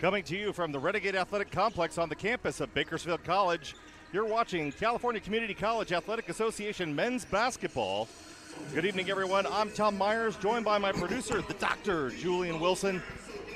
Coming to you from the Renegade Athletic Complex on the campus of Bakersfield College, you're watching California Community College Athletic Association men's basketball. Good evening, everyone. I'm Tom Myers, joined by my producer, the Dr. Julian Wilson.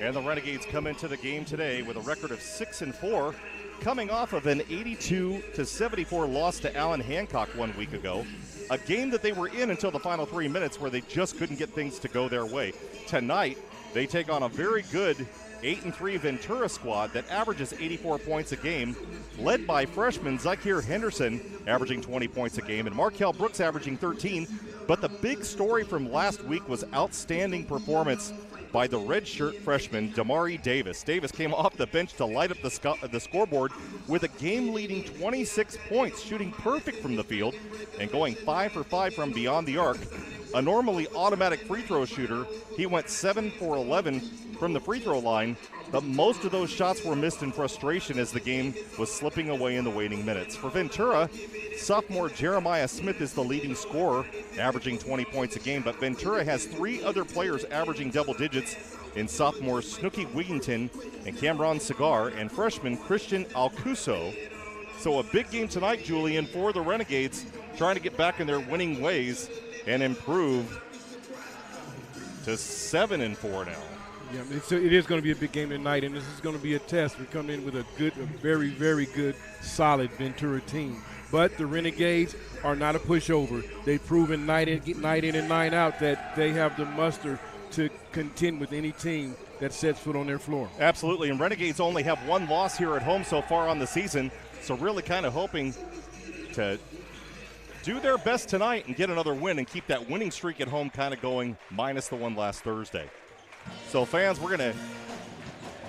And the Renegades come into the game today with a record of 6-4, coming off of an 82-74 loss to Allen Hancock 1 week ago. A game that they were in until the final 3 minutes where they just couldn't get things to go their way. Tonight, they take on a very good 8-3 Ventura squad that averages 84 points a game, led by freshman Zakir Henderson, averaging 20 points a game, and Markel Brooks averaging 13. But the big story from last week was outstanding performance by the redshirt freshman Damari Davis. Davis came off the bench to light up the scoreboard with a game-leading 26 points, shooting perfect from the field and going 5 for 5 from beyond the arc. A normally automatic free throw shooter, he went 7 for 11 from the free throw line, but most of those shots were missed in frustration as the game was slipping away in the waning minutes. For Ventura, sophomore Jeremiah Smith is the leading scorer, averaging 20 points a game, but Ventura has 3 other players averaging double digits in sophomores Snooky Wigington and Cameron Cigar and freshman Christian Alcuso. So a big game tonight, Julian, for the Renegades, trying to get back in their winning ways and improve to 7-4 now. Yeah, it is going to be a big game tonight, and this is going to be a test. We come in with a very, very good, solid Ventura team. But the Renegades are not a pushover. They've proven night in and night out that they have the muster to contend with any team that sets foot on their floor. Absolutely, and Renegades only have 1 loss here at home so far on the season, so really kind of hoping to do their best tonight and get another win and keep that winning streak at home kind of going, minus the one last Thursday. So fans, we're going to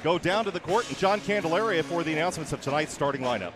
go down to the court and John Candelaria for the announcements of tonight's starting lineup.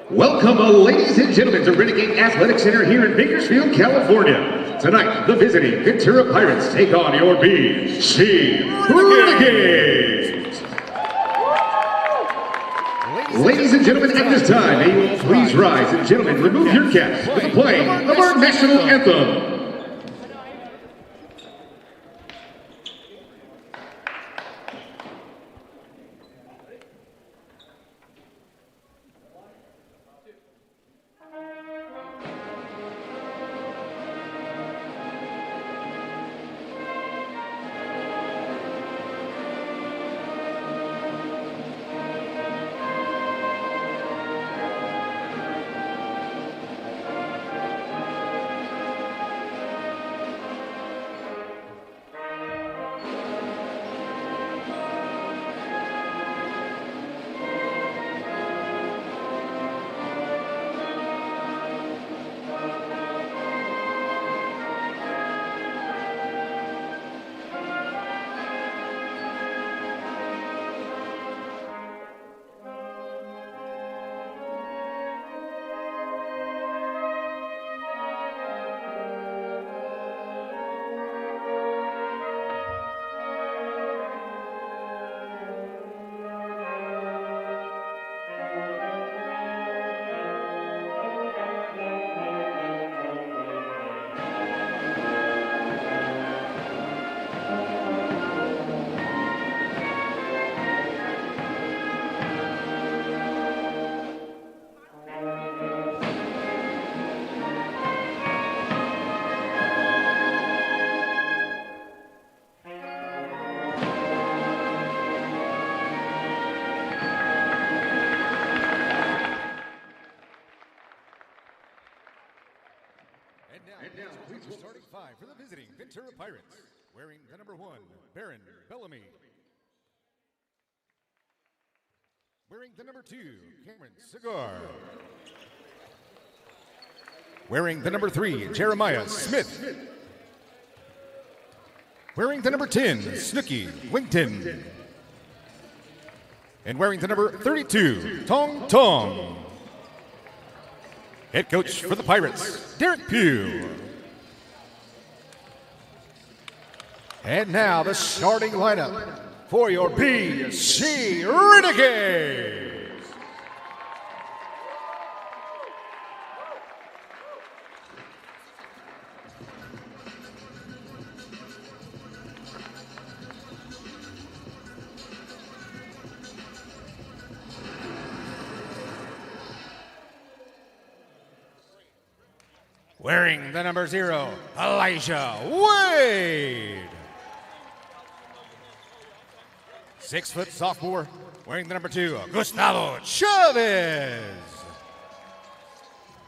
Welcome, ladies and gentlemen, to Renegade Athletic Center here in Bakersfield, California. Tonight, the visiting Ventura Pirates take on your BC Renegades. Ladies and gentlemen, at this time, may you all please rise, and gentlemen, remove your caps for the playing of our national anthem. Ventura Pirates, wearing the number 1, Baron Bellamy. Wearing the number 2, Cameron Cigar. Wearing the number 3, Jeremiah Smith. Wearing the number 10, Snooky Wington. And wearing the number 32, Tong Tong. Head coach for the Pirates, Derek Pugh. And now the starting lineup for your BC Renegades. Wearing the number 0, Elijah Wade. 6-foot sophomore, wearing the number 2, Gustavo Chavez.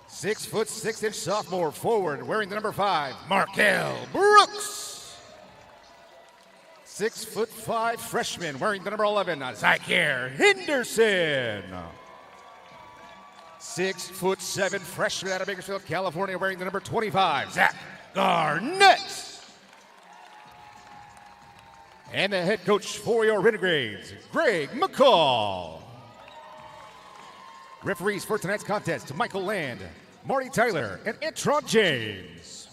6-foot 6-inch sophomore forward, wearing the number 5, Markel Brooks. 6'5" freshman, wearing the number 11, Zykeir Henderson. 6'7" freshman out of Bakersfield, California, wearing the number 25, Zach Garnett. And the head coach for your Renegades, Greg McCall. Referees for tonight's contest, Michael Land, Marty Tyler, and Antron James.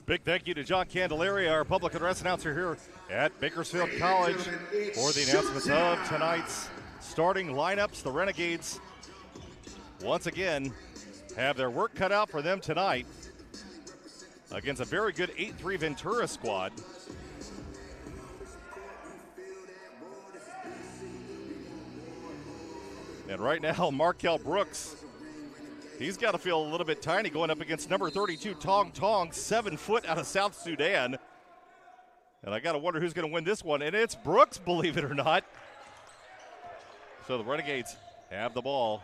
Big thank you to John Candelaria, our public address announcer here at Bakersfield College, for the announcements of tonight's starting lineups. The Renegades, once again, have their work cut out for them tonight against a very good 8-3 Ventura squad. And right now, Markel Brooks, he's got to feel a little bit tiny going up against number 32, Tong Tong, 7 foot out of South Sudan. And I got to wonder who's going to win this one. And it's Brooks, believe it or not. So the Renegades have the ball.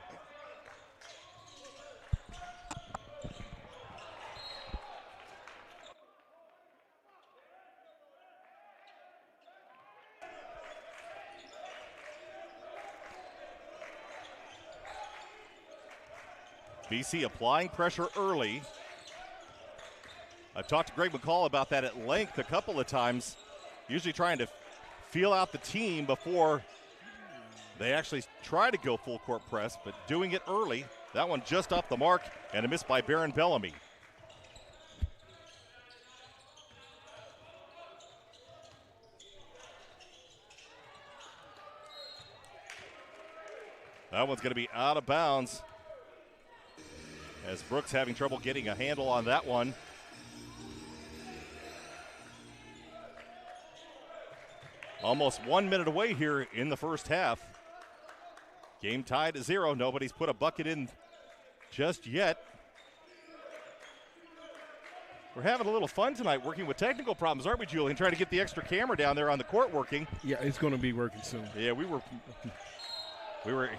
BC applying pressure early. I talked to Greg McCall about that at length a couple of times, usually trying to feel out the team before they actually try to go full court press, but doing it early. That one just off the mark, and a miss by Baron Bellamy. That one's going to be out of bounds, as Brooks having trouble getting a handle on that one. Almost 1 minute away here in the first half. Game tied at 0. Nobody's put a bucket in just yet. We're having a little fun tonight working with technical problems, aren't we, Julian? Trying to get the extra camera down there on the court working. Yeah, it's going to be working soon. Yeah, we were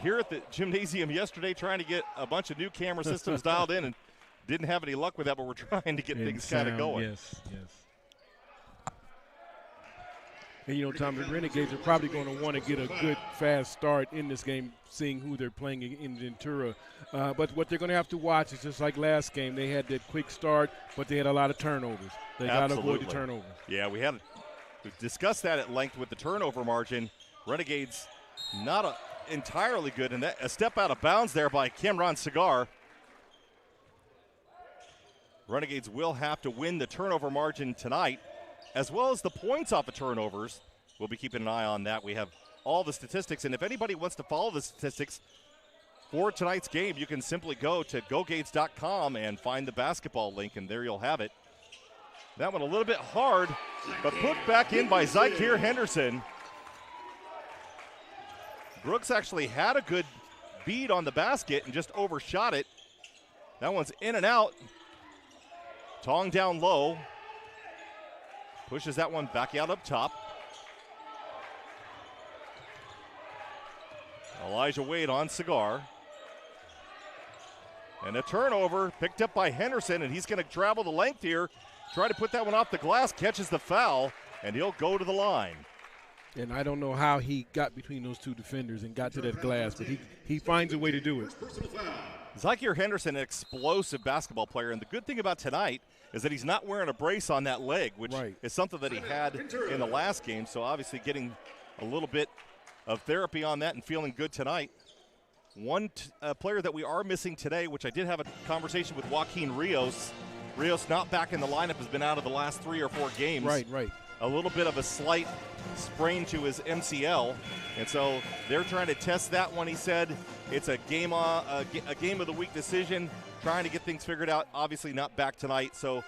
here at the gymnasium yesterday trying to get a bunch of new camera systems dialed in and didn't have any luck with that, but we're trying to get things kind of going. Yes. And, you know, Tom, the Renegades are probably going to want to get a good, fast start in this game, seeing who they're playing in Ventura. But what they're going to have to watch is just like last game. They had that quick start, but they had a lot of turnovers. They got to avoid the turnovers. Yeah, we've discussed that at length with the turnover margin. Renegades not entirely good, and that a step out of bounds there by Cameron Cigar. Renegades will have to win the turnover margin tonight, as well as the points off of turnovers. We'll be keeping an eye on that. We have all the statistics, and if anybody wants to follow the statistics for tonight's game, you can simply go to GoGades.com and find the basketball link, and there you'll have it. That one a little bit hard, but put back in by Zykeir Henderson. Brooks actually had a good bead on the basket and just overshot it. That one's in and out. Tong down low. Pushes that one back out up top. Elijah Wade on Cigar. And a turnover picked up by Henderson, and he's going to travel the length here try to put that one off the glass, catches the foul, and he'll go to the line. And I don't know how he got between those two defenders and got to that glass, but he finds a way to do it. Zykeir Henderson, an explosive basketball player, and the good thing about tonight is that he's not wearing a brace on that leg, which is something that he had in the last game, so obviously getting a little bit of therapy on that and feeling good tonight. One player that we are missing today, which I did have a conversation with Joaquin Rios. Rios not back in the lineup, has been out of the last 3 or 4 games. Right. A little bit of a slight sprain to his MCL, and so they're trying to test that one. He said it's a game of the week decision, trying to get things figured out. Obviously not back tonight, so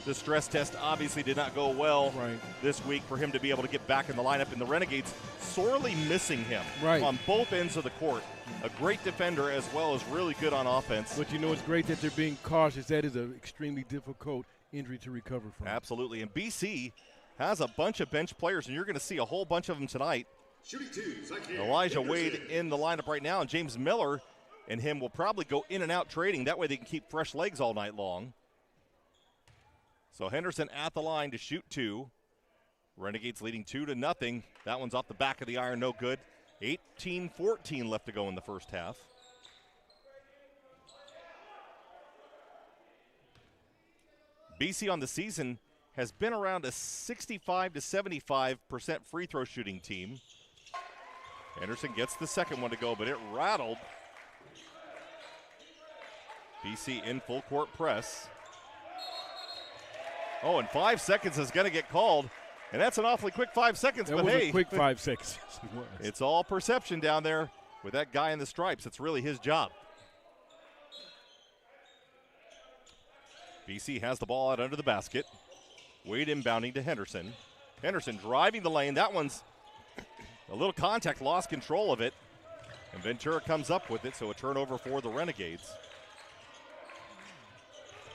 the stress test obviously did not go well this week for him to be able to get back in the lineup, and the Renegades sorely missing him on both ends of the court. A great defender as well as really good on offense. But it's great that they're being cautious. That is an extremely difficult injury to recover from. Absolutely, and BC has a bunch of bench players, and you're going to see a whole bunch of them tonight. Elijah Wade in the lineup right now, and James Miller and him will probably go in and out trading. That way they can keep fresh legs all night long. So Henderson at the line to shoot 2. Renegades leading 2-0. That one's off the back of the iron, no good. 18-14 left to go in the first half. BC on the season has been around a 65 to 75% free throw shooting team. Henderson gets the second one to go, but it rattled. BC in full court press. Oh, and 5 seconds is going to get called, and that's an awfully quick 5 seconds. That but was hey, a quick 5 seconds. It's all perception down there with that guy in the stripes. It's really his job. BC has the ball out under the basket. Wade inbounding to Henderson. Henderson driving the lane. That one's a little contact, lost control of it. And Ventura comes up with it, so a turnover for the Renegades.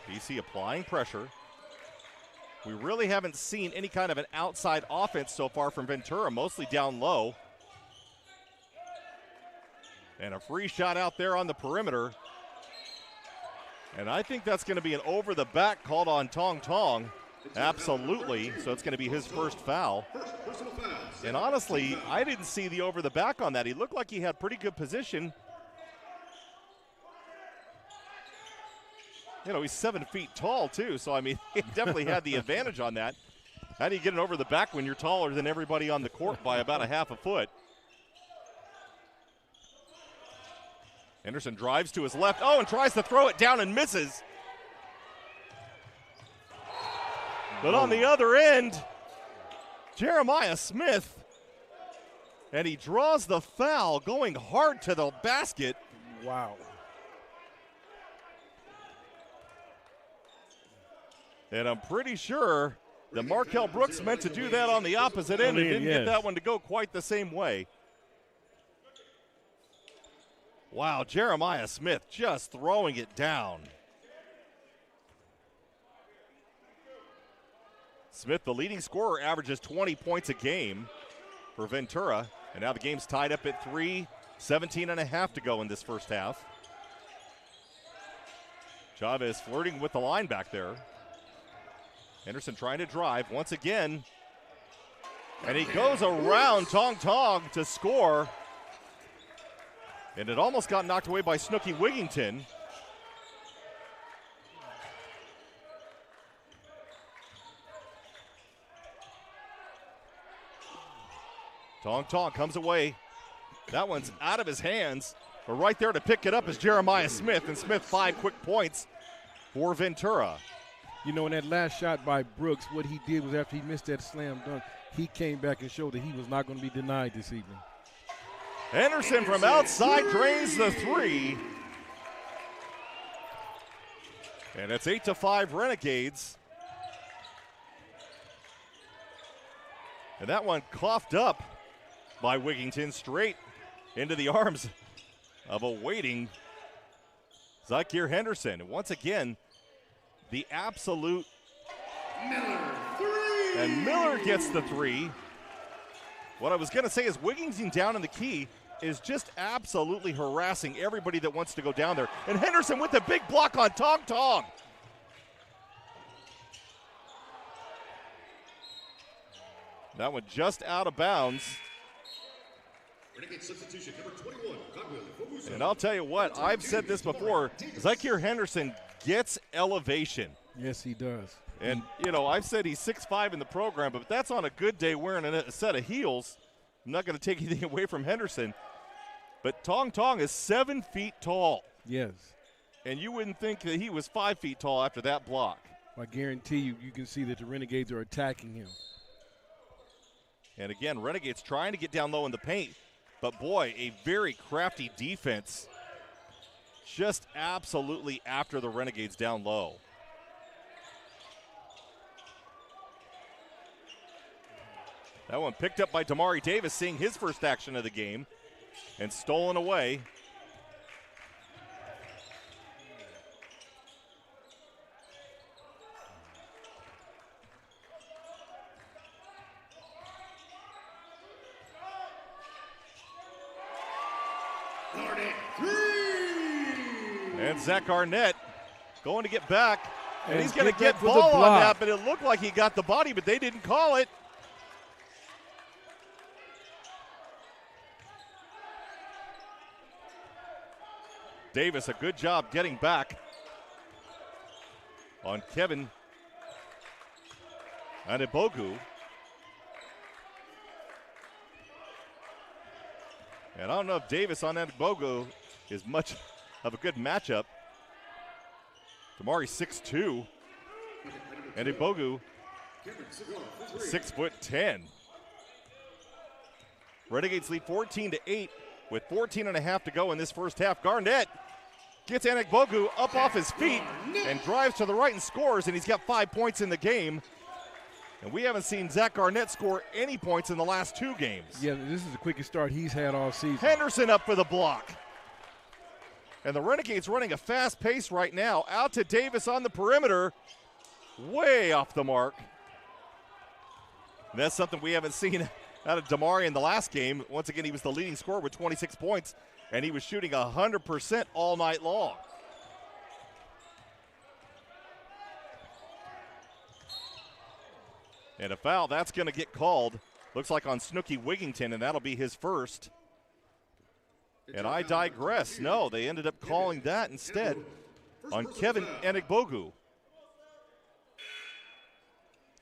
BC applying pressure. We really haven't seen any kind of an outside offense so far from Ventura, mostly down low. And a free shot out there on the perimeter. And I think that's going to be an over-the-back called on Tong Tong. Absolutely. So it's going to be his first foul. And honestly, I didn't see the over-the-back on that. He looked like he had pretty good position. He's 7 feet tall, too. So, I mean, he definitely had the advantage on that. How do you get an over-the-back when you're taller than everybody on the court by about a half a foot? Henderson drives to his left. Oh, and tries to throw it down and misses. But on the other end, Jeremiah Smith. And he draws the foul, going hard to the basket. Wow. And I'm pretty sure that Markel Brooks meant to do that on the opposite end and didn't get that one to go quite the same way. Wow, Jeremiah Smith just throwing it down. Smith, the leading scorer, averages 20 points a game for Ventura. And now the game's tied up at 3, 17 and a half to go in this first half. Chavez flirting with the line back there. Henderson trying to drive once again. And he goes around Tong Tong to score. And it almost got knocked away by Snooky Wigington. Tong Tong comes away. That one's out of his hands. But right there to pick it up is Jeremiah Smith. And Smith 5 quick points for Ventura. In that last shot by Brooks, what he did was after he missed that slam dunk, he came back and showed that he was not going to be denied this evening. Henderson from outside drains the 3. And it's 8-5 Renegades. And that one coughed up by Wigington straight into the arms of a waiting Zykeir Henderson. And once again, the absolute Miller, 3. And Miller gets the 3. What I was going to say is Wigington down in the key is just absolutely harassing everybody that wants to go down there. And Henderson with the big block on Tong Tong. That one just out of bounds. Renegade substitution, number 21, Godwill. And I'll tell you what, I've said this before, Zykeir Henderson gets elevation. Yes, he does. And, you know, I've said he's 6'5" in the program, but that's on a good day wearing a set of heels. I'm not going to take anything away from Henderson. But Tong Tong is 7 feet tall. Yes. And you wouldn't think that he was 5 feet tall after that block. I guarantee you, you can see that the Renegades are attacking him. And again, Renegades trying to get down low in the paint. But boy, a very crafty defense. Just absolutely after the Renegades down low. That one picked up by Damari Davis, seeing his first action of the game, and stolen away. And Zach Arnett going to get back, and he's going to get ball on that, but it looked like he got the body, but they didn't call it. Davis, a good job getting back on Kevin Anibogu. And I don't know if Davis on Anibogu is much of a good matchup. Damari 6'2". Anibogu 6'10". Renegades lead 14-8 with 14.5 to go in this first half. Garnett gets Anibogu up off his feet and drives to the right and scores, and he's got 5 points in the game. And we haven't seen Zach Garnett score any points in the last 2 games. Yeah, this is the quickest start he's had all season. Henderson up for the block. And the Renegades running a fast pace right now. Out to Davis on the perimeter. Way off the mark. And that's something we haven't seen out of Damari in the last game. Once again, he was the leading scorer with 26 points, and he was shooting 100% all night long. And a foul, that's going to get called. Looks like on Snooky Wigington, and that'll be his first. And I digress. No, they ended up calling that instead on Kevin Anibogu.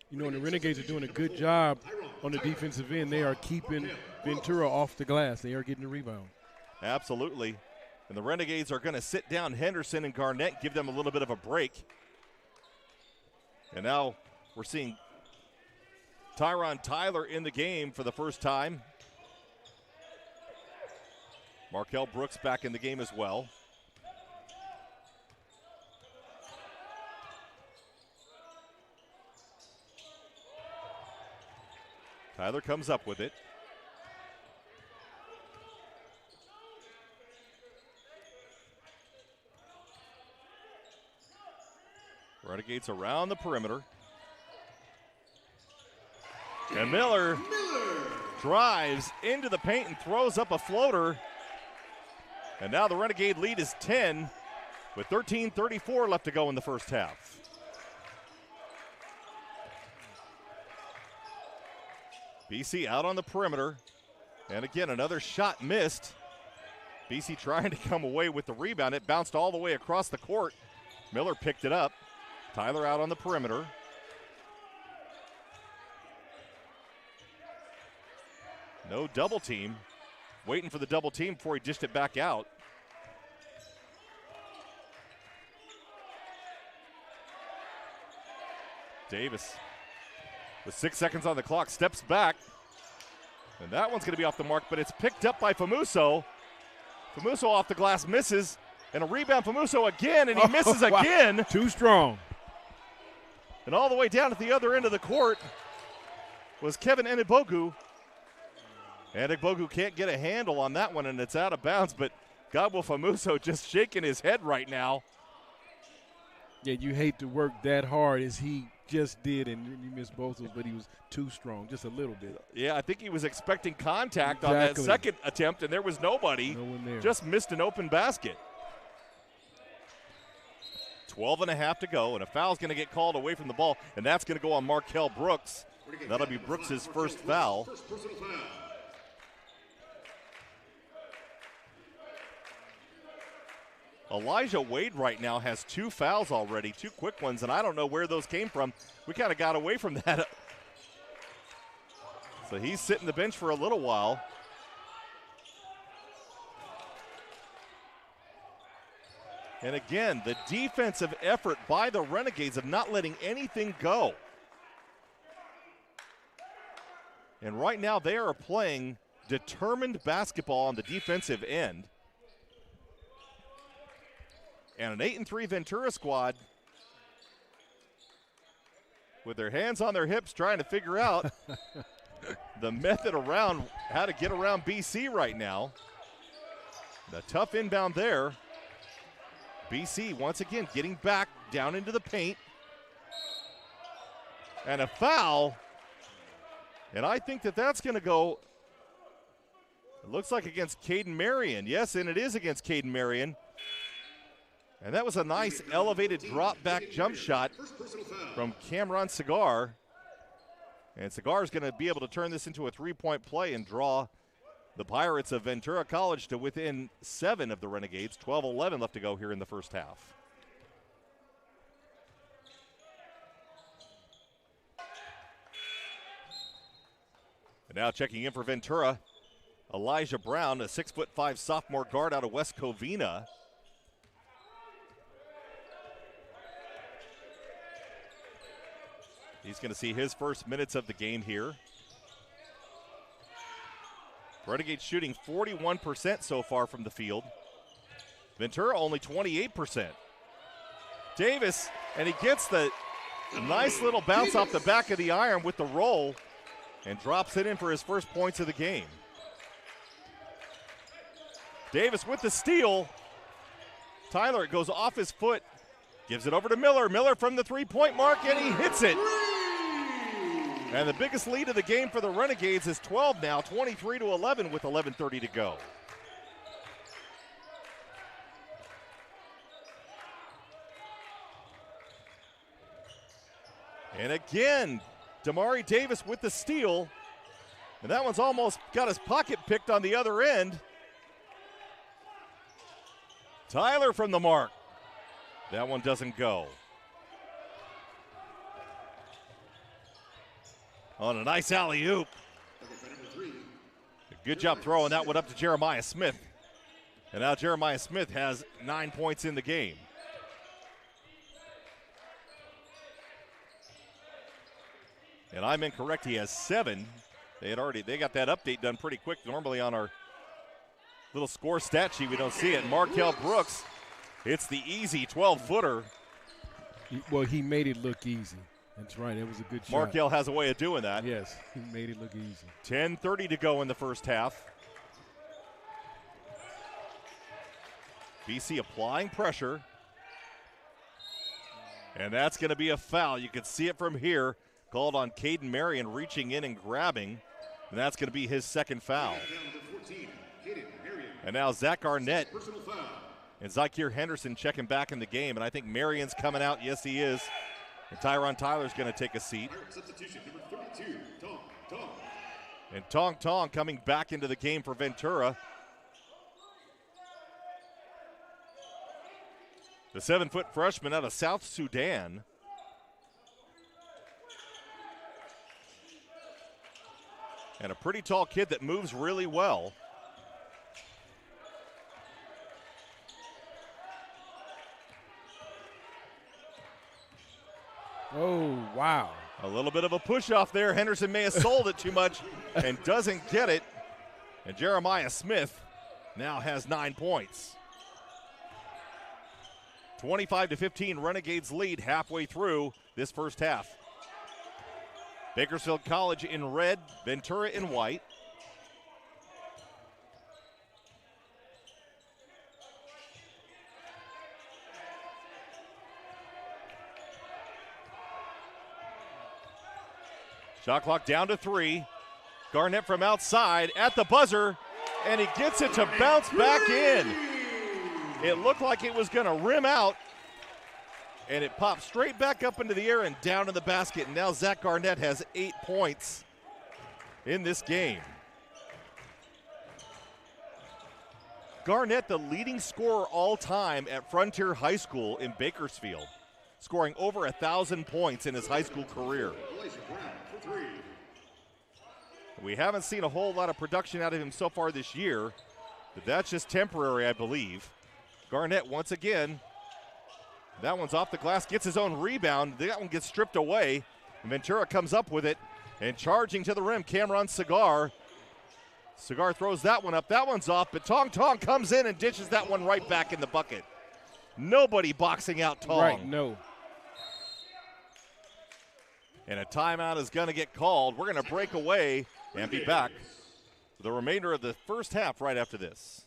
You know, and the Renegades are doing a good job on the defensive end. They are keeping Ventura off the glass. They are getting the rebound. Absolutely. And the Renegades are going to sit down Henderson and Garnett, give them a little bit of a break. And now we're seeing Tyron Tyler in the game for the first time. Markel Brooks back in the game as well. Tyler comes up with it. Renegades around the perimeter. And Miller drives into the paint and throws up a floater. And now the Renegade lead is 10 with 13:34 left to go in the first half. BC out on the perimeter. And again, another shot missed. BC trying to come away with the rebound. It bounced all the way across the court. Miller picked it up. Tyler out on the perimeter. No double team. Waiting for the double team before he dished it back out. Davis, with 6 seconds on the clock, steps back. And that one's going to be off the mark, but it's picked up by Famuso. Famuso off the glass misses. And a rebound, Famuso again, and he misses again. Too strong. And all the way down at the other end of the court was Kevin Anibogu. Anibogu can't get a handle on that one, and it's out of bounds, but God will Famuso just shaking his head right now. Yeah, you hate to work that hard as he just did, and you missed both of those, but he was too strong, just a little bit. Yeah, I think he was expecting contact on that second attempt, and there was nobody. No one there. Just missed an open basket. 12.5 to go, and a foul's going to get called away from the ball, and that's going to go on Markel Brooks. That'll be Brooks' first foul. Elijah Wade right now has 2 fouls already, 2 quick ones, and I don't know where those came from. We kind of got away from that. So he's sitting the bench for a little while. And again, the defensive effort by the Renegades of not letting anything go. And right now they are playing determined basketball on the defensive end. And an 8-3 Ventura squad with their hands on their hips trying to figure out the method around how to get around BC right now. The tough inbound there. BC once again getting back down into the paint. And a foul. And I think that that's going to go, it looks like against Caden Marion. Yes, and it is against Caden Marion. And that was a nice elevated drop back jump shot from Cameron Cigar. And Cigar is going to be able to turn this into a 3-point play and draw the Pirates of Ventura College to within 7 of the Renegades. 12-11 left to go here in the first half. And now checking in for Ventura, Elijah Brown, a 6'5" sophomore guard out of West Covina. He's going to see his first minutes of the game here. Renegades shooting 41% so far from the field. Ventura only 28%. Davis, and he gets the nice little bounce off the back of the iron with the roll and drops it in for his first points of the game. Davis with the steal. Tyler, it goes off his foot, gives it over to Miller. Miller from the 3-point mark, and he hits it. And the biggest lead of the game for the Renegades is 12 now, 23-11 with 11:30 to go. And again, Damari Davis with the steal. And that one's almost got his pocket picked on the other end. Tyler from the mark. That one doesn't go. On a nice alley-oop. Good job throwing that one up to Jeremiah Smith. And now Jeremiah Smith has 9 points in the game. And I'm incorrect, he has 7. They got that update done pretty quick. Normally on our little score stat sheet, we don't see it. Markel Brooks hits the easy 12-footer. Well, he made it look easy. That's right, it was a good shot. Markel has a way of doing that. Yes, he made it look easy. 10:30 to go in the first half. BC applying pressure. And that's going to be a foul. You can see it from here. Called on Caden Marion reaching in and grabbing. And that's going to be his second foul. And now Zach Arnett and Zakir Henderson checking back in the game. And I think Marion's coming out. Yes, he is. And Tyron Tyler's going to take a seat. Substitution number 32, Tong. And Tong Tong coming back into the game for Ventura. The 7-foot freshman out of South Sudan. And a pretty tall kid that moves really well. Oh, wow. A little bit of a push off there. Henderson may have sold it too much and doesn't get it. And Jeremiah Smith now has 9 points. 25-15 Renegades lead halfway through this first half. Bakersfield College in red, Ventura in white. Shot clock down to 3. Garnett from outside at the buzzer, and he gets it to bounce back in. It looked like it was going to rim out, And it pops straight back up into the air and down in the basket. And now Zach Garnett has 8 points in this game. Garnett, the leading scorer all time at Frontier High School in Bakersfield, scoring over 1,000 points in his high school career. We haven't seen a whole lot of production out of him so far this year, but that's just temporary, I believe. Garnett, once again, that one's off the glass, gets his own rebound. That one gets stripped away. Ventura comes up with it, and charging to the rim, Cameron Cigar. Cigar throws that one up. That one's off, but Tong Tong comes in and dishes that one right back in the bucket. Nobody boxing out Tong. Right, no. And a timeout is going to get called. We're going to break away and be back for the remainder of the first half right after this.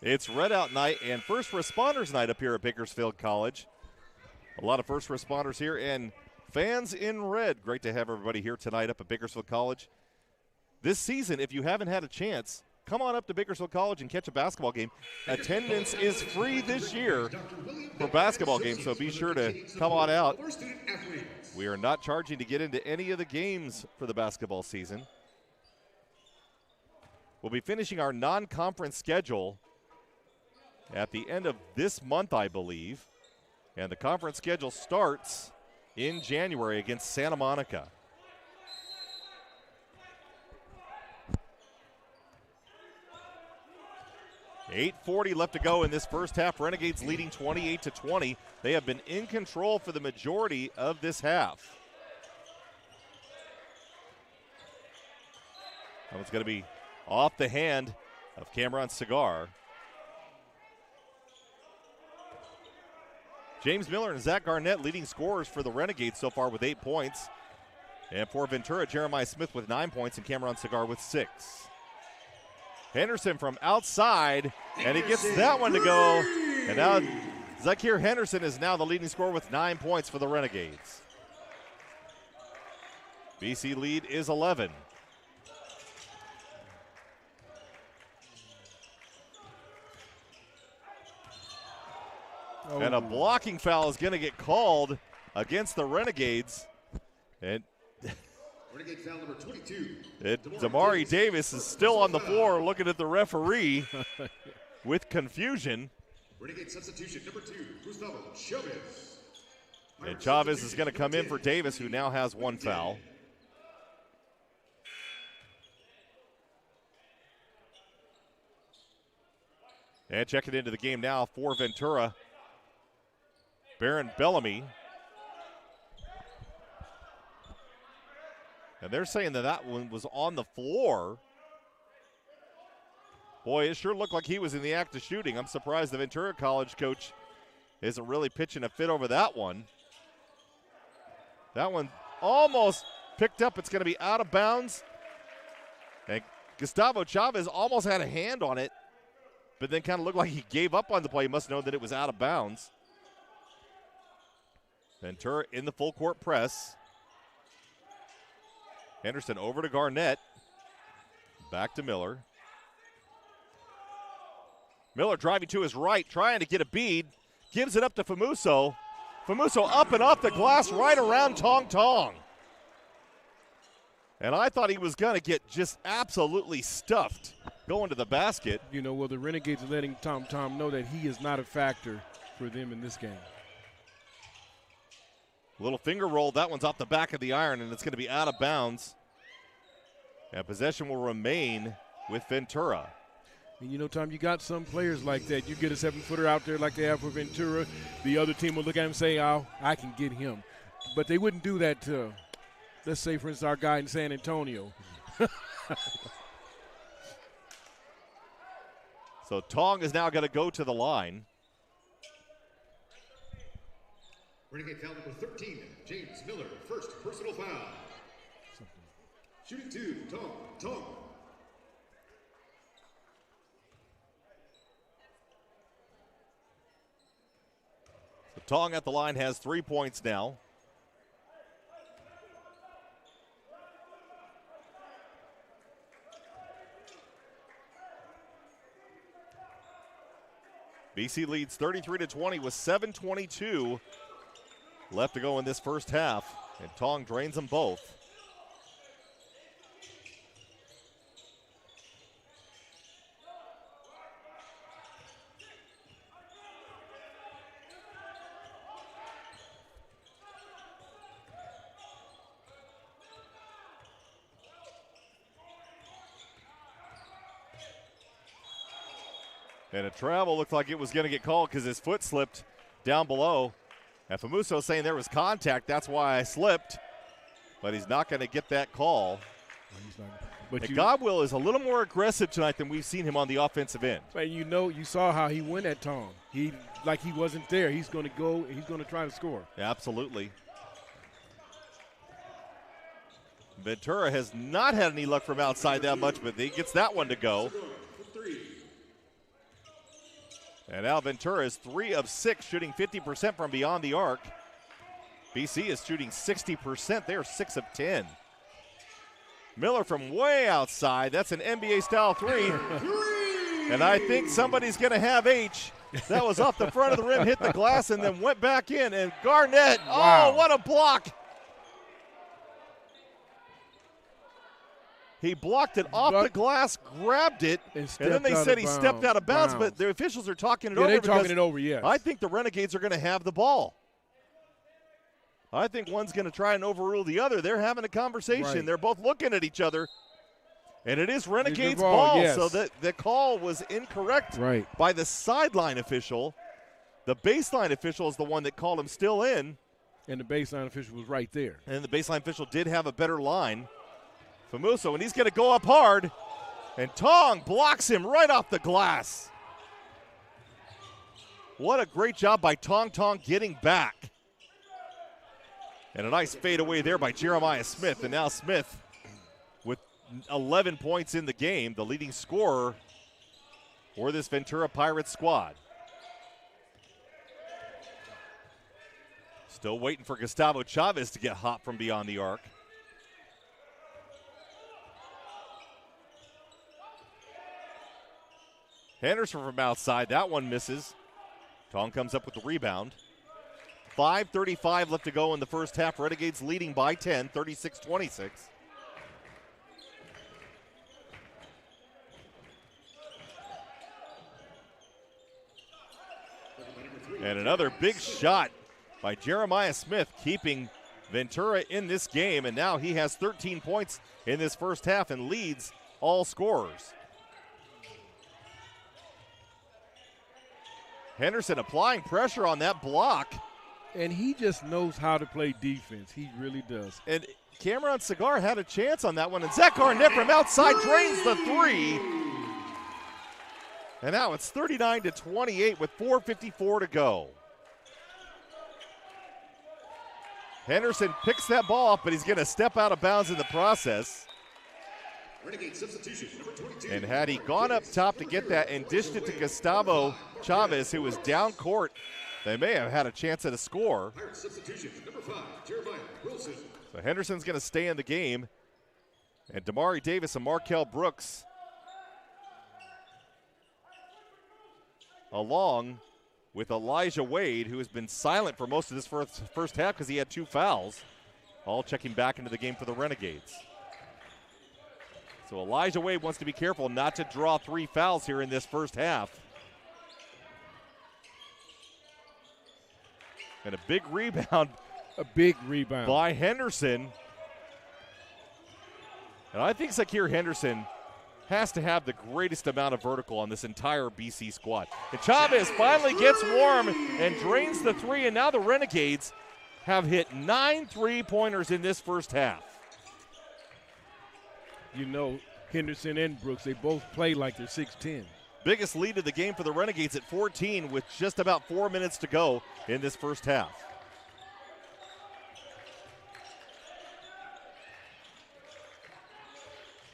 It's Red Out Night and First Responders Night up here at Bakersfield College. A lot of first responders here and fans in red. Great to have everybody here tonight up at Bakersfield College. This season, if you haven't had a chance, come on up to Bakersfield College and catch a basketball game. Attendance is free this year for basketball games, so be sure to come on out. We are not charging to get into any of the games for the basketball season. We'll be finishing our non-conference schedule at the end of this month, I believe. And the conference schedule starts in January against Santa Monica. .840 left to go in this first half. Renegades leading 28-20. They have been in control for the majority of this half. That one's going to be off the hand of Cameron Cigar. James Miller and Zach Garnett leading scorers for the Renegades so far with 8 points. And for Ventura, Jeremiah Smith with 9 points and Cameron Cigar with 6. Henderson from outside, and he gets that one to go. And now Zakir Henderson is now the leading scorer with 9 points for the Renegades. BC lead is 11. And a blocking foul is going to get called against the Renegades. And Renegade foul number 22. Damari Davis is still on the floor looking at the referee with confusion. Renegade substitution number 2, Gustavo Chavez. And Chavez is going to come in for Davis, who now has 1 foul. And checking into the game now for Ventura, Baron Bellamy. And they're saying that that one was on the floor. Boy, it sure looked like he was in the act of shooting. I'm surprised the Ventura College coach isn't really pitching a fit over that one. That one almost picked up. It's going to be out of bounds. And Gustavo Chavez almost had a hand on it, but then kind of looked like he gave up on the play. He must know that it was out of bounds. Ventura in the full court press. Henderson over to Garnett. Back to Miller. Miller driving to his right, trying to get a bead. Gives it up to Famuso. Famuso up and off the glass right around Tong Tong. And I thought he was going to get just absolutely stuffed going to the basket. You know, well, the Renegades are letting Tom know that he is not a factor for them in this game. Little finger roll. That one's off the back of the iron, and it's going to be out of bounds. And possession will remain with Ventura. And, you know, Tom, you got some players like that. You get a 7-footer out there like they have for Ventura. The other team will look at him and say, oh, I can get him. But they wouldn't do that to, let's say, for instance, our guy in San Antonio. So Tong is now going to go to the line. Renegade foul number 13, James Miller, first personal foul. Shooting 2, Tong. So Tong at the line has 3 points now. BC leads 33-20 with 7:22 left to go in this first half, and Tong drains them both. And a travel looked like it was going to get called because his foot slipped down below. And Famuso saying there was contact, that's why I slipped. But he's not going to get that call. But Godwill is a little more aggressive tonight than we've seen him on the offensive end. But you know, you saw how he went at Tong. He wasn't there. He's going to go. He's going to try to score. Absolutely. Ventura has not had any luck from outside that much, but he gets that one to go. And now Ventura is 3 of 6, shooting 50% from beyond the arc. BC is shooting 60%. They are 6 of 10. Miller from way outside. That's an NBA-style 3. And I think somebody's going to have H. That was off the front of the rim, hit the glass, and then went back in. And Garnett, wow. Oh, what a block. He blocked it off the glass, grabbed it, and then they said he stepped out of bounds, but the officials are talking it over. They're talking it over, yes. I think the Renegades are going to have the ball. I think one's going to try and overrule the other. They're having a conversation. Right. They're both looking at each other, and it is Renegades' ball, yes. so the call was incorrect by the sideline official. The baseline official is the one that called him still in. And the baseline official was right there. And the baseline official did have a better line. Famuso, and he's going to go up hard, and Tong blocks him right off the glass. What a great job by Tong getting back. And a nice fadeaway there by Jeremiah Smith, and now Smith with 11 points in the game, the leading scorer for this Ventura Pirates squad. Still waiting for Gustavo Chavez to get hot from beyond the arc. Henderson from outside, that one misses. Tong comes up with the rebound. 5:35 left to go in the first half. Renegades leading by 10, 36-26. And another big shot by Jeremiah Smith, keeping Ventura in this game, and now he has 13 points in this first half and leads all scorers. Henderson applying pressure on that block. And he just knows how to play defense. He really does. And Cameron Cigar had a chance on that one. And Zach Garnett from outside drains the 3. And now it's 39-28 with 4:54 to go. Henderson picks that ball up, but he's going to step out of bounds in the process. Renegade substitution, number 22. And had he gone up top to get that and dished it to Gustavo Chavez, who was down court, they may have had a chance at a score. Substitution, number 5, Jeremiah Wilson. So Henderson's going to stay in the game. And Damari Davis and Markel Brooks, along with Elijah Wade, who has been silent for most of this first half because he had 2 fouls, all checking back into the game for the Renegades. So Elijah Wade wants to be careful not to draw 3 fouls here in this first half. And a big rebound. A big rebound. By Henderson. And I think Zakir Henderson has to have the greatest amount of vertical on this entire BC squad. And Chavez finally gets warm and drains the three, and now the Renegades have hit 9 3-pointers in this first half. You know, Henderson and Brooks, they both play like they're 6'10". Biggest lead of the game for the Renegades at 14 with just about 4 minutes to go in this first half.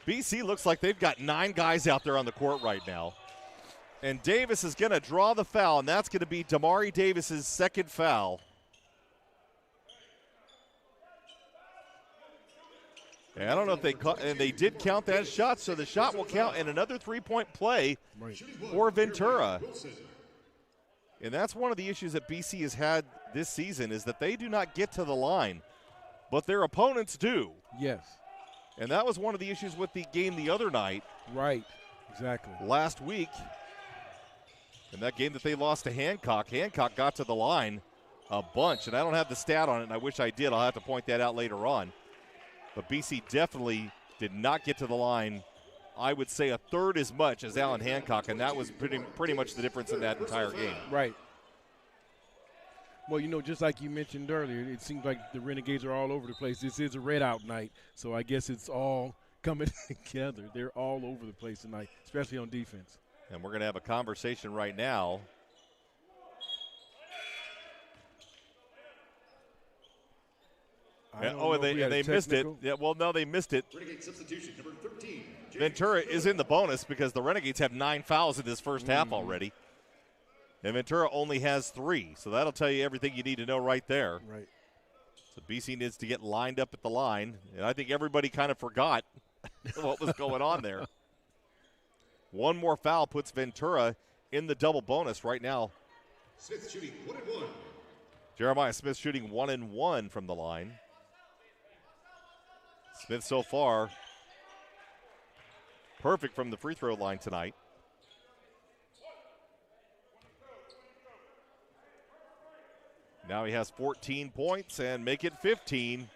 BC looks like they've got 9 guys out there on the court right now. And Davis is going to draw the foul, and that's going to be Damari Davis's second foul. And I don't know if they did count that shot, so the shot will count, and another 3-point play for Ventura. And that's one of the issues that BC has had this season, is that they do not get to the line, but their opponents do. Yes. And that was one of the issues with the game the other night. Right, exactly. Last week, in that game that they lost to Hancock, Hancock got to the line a bunch, and I don't have the stat on it, and I wish I did. I'll have to point that out later on. But BC definitely did not get to the line, I would say, a third as much as Allen Hancock, and that was pretty much the difference in that entire game. Right. Well, you know, just like you mentioned earlier, it seems like the Renegades are all over the place. This is a red-out night, so I guess it's all coming together. They're all over the place tonight, especially on defense. And we're going to have a conversation right now. And they missed it. Yeah, well, no, they missed it. Renegade substitution, number 13. Ventura is in the bonus because the Renegades have 9 fouls in this first half already. And Ventura only has 3, so that'll tell you everything you need to know right there. Right. So BC needs to get lined up at the line, and I think everybody kind of forgot what was going on there. One more foul puts Ventura in the double bonus right now. Smith shooting 1 and 1. Jeremiah Smith shooting 1 and 1 from the line. Smith so far perfect from the free throw line tonight. Now he has 14 points and make it 15.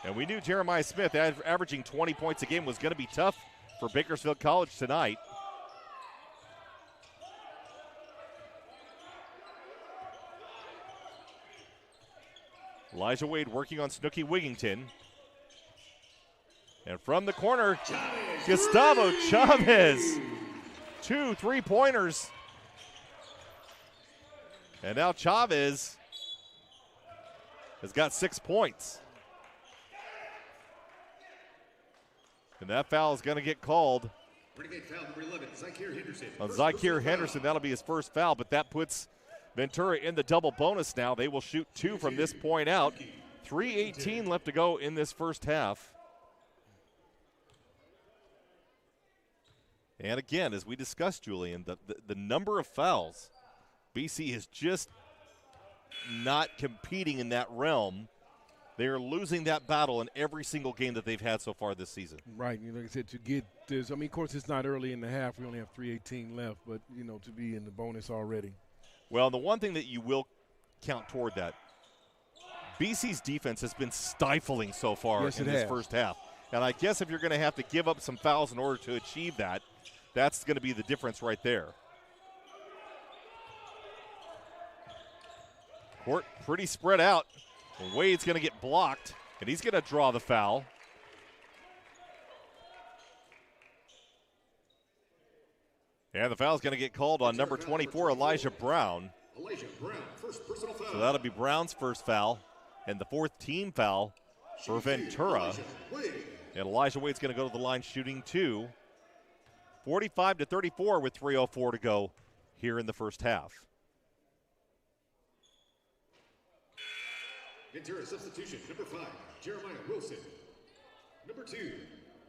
And we knew Jeremiah Smith averaging 20 points a game was going to be tough for Bakersfield College tonight. Elijah Wade working on Snooky Wigington. And from the corner, Gustavo Chavez. 2 3-pointers. And now Chavez has got 6 points. And that foul is going to get called Renegade foul number 11, Zykeir Henderson. on Zykeir Henderson. That'll be his first foul, but that puts Ventura in the double bonus now. They will shoot 2 from this point out. 3:18 left to go in this first half. And again, as we discussed, Julian, the number of fouls, BC is just not competing in that realm. They are losing that battle in every single game that they've had so far this season. Right. You know, like I said, to get this, I mean, of course, it's not early in the half. We only have 3:18 left, but, you know, to be in the bonus already. Well, the one thing that you will count toward that, BC's defense has been stifling so far in this first half. And I guess if you're going to have to give up some fouls in order to achieve that, that's going to be the difference right there. Court pretty spread out. Wade's going to get blocked, and he's going to draw the foul. And the foul's going to get called on number 24, Elijah Brown. Elijah Brown, first personal foul. So that'll be Brown's first foul, and the 4th team foul for Ventura. And Elijah Wade's going to go to the line shooting 2. 45-34 with 3:04 to go here in the first half. Ventura substitution, number 5, Jeremiah Wilson. Number 2,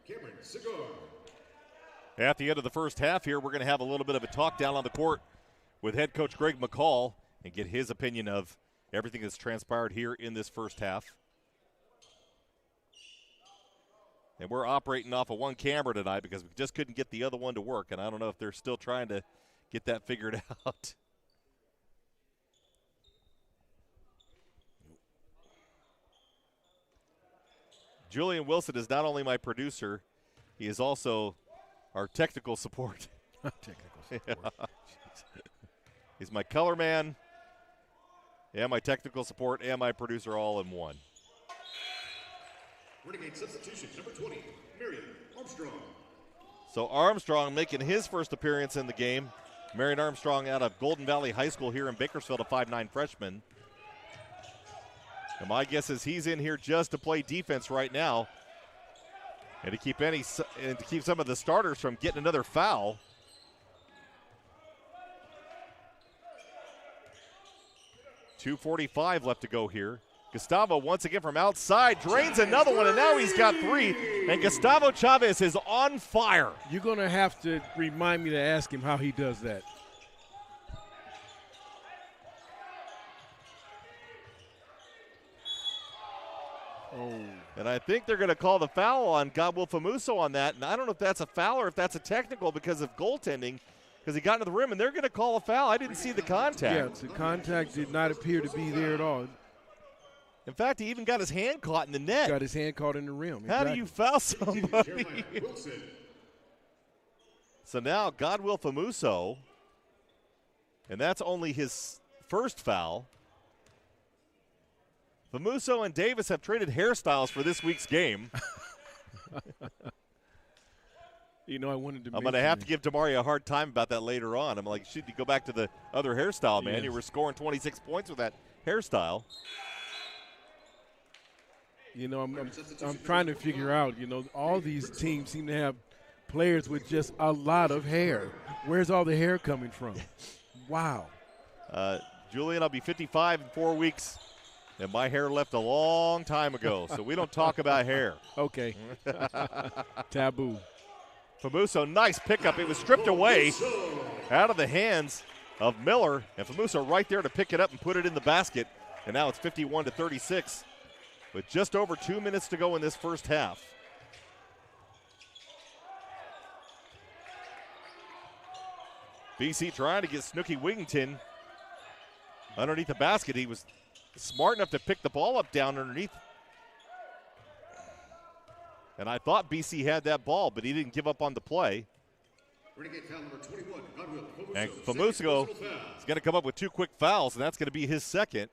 Cameron Cigar. At the end of the first half here, we're going to have a little bit of a talk down on the court with head coach Greg McCall and get his opinion of everything that's transpired here in this first half. And we're operating off of one camera tonight because we just couldn't get the other one to work, and I don't know if they're still trying to get that figured out. Julian Wilson is not only my producer, he is also our technical support. Technical support. He's my color man, and my technical support, and my producer all in one. Renegade substitution, number 20, Marion Armstrong. So Armstrong making his first appearance in the game. Marion Armstrong out of Golden Valley High School here in Bakersfield, a 5'9" freshman. And my guess is he's in here just to play defense right now and to keep some of the starters from getting another foul. .245 left to go here. Gustavo once again from outside drains another one, and now he's got 3. And Gustavo Chavez is on fire. You're going to have to remind me to ask him how he does that. Oh. And I think they're going to call the foul on Godwill Famuso on that. And I don't know if that's a foul or if that's a technical because of goaltending, because he got into the rim, and they're going to call a foul. I didn't see the contact. Yeah, the contact did not appear to be there at all. In fact, he even got his hand caught in the net. Got his hand caught in the rim. How do you foul somebody? So now Godwill Famuso, and that's only his first foul. Famuso and Davis have traded hairstyles for this week's game. You know, I wanted to. I'm going to have to give Damari a hard time about that later on. I'm like, should you go back to the other hairstyle, man? Yes. You were scoring 26 points with that hairstyle. You know, I'm trying to figure out, you know, all these teams seem to have players with just a lot of hair. Where's all the hair coming from? Wow. Julian, I'll be 55 in 4 weeks, and my hair left a long time ago, so we don't talk about hair. Okay. Taboo. Famuso, nice pickup. It was stripped away out of the hands of Miller, and Famuso right there to pick it up and put it in the basket, and now it's 51-36. With just over 2 minutes to go in this first half. BC trying to get Snooky Wigington underneath the basket. He was smart enough to pick the ball up down underneath. And I thought BC had that ball, but he didn't give up on the play. Renegade foul number 21, Godwill And Famuso is going to come up with 2 quick fouls, and that's going to be his second.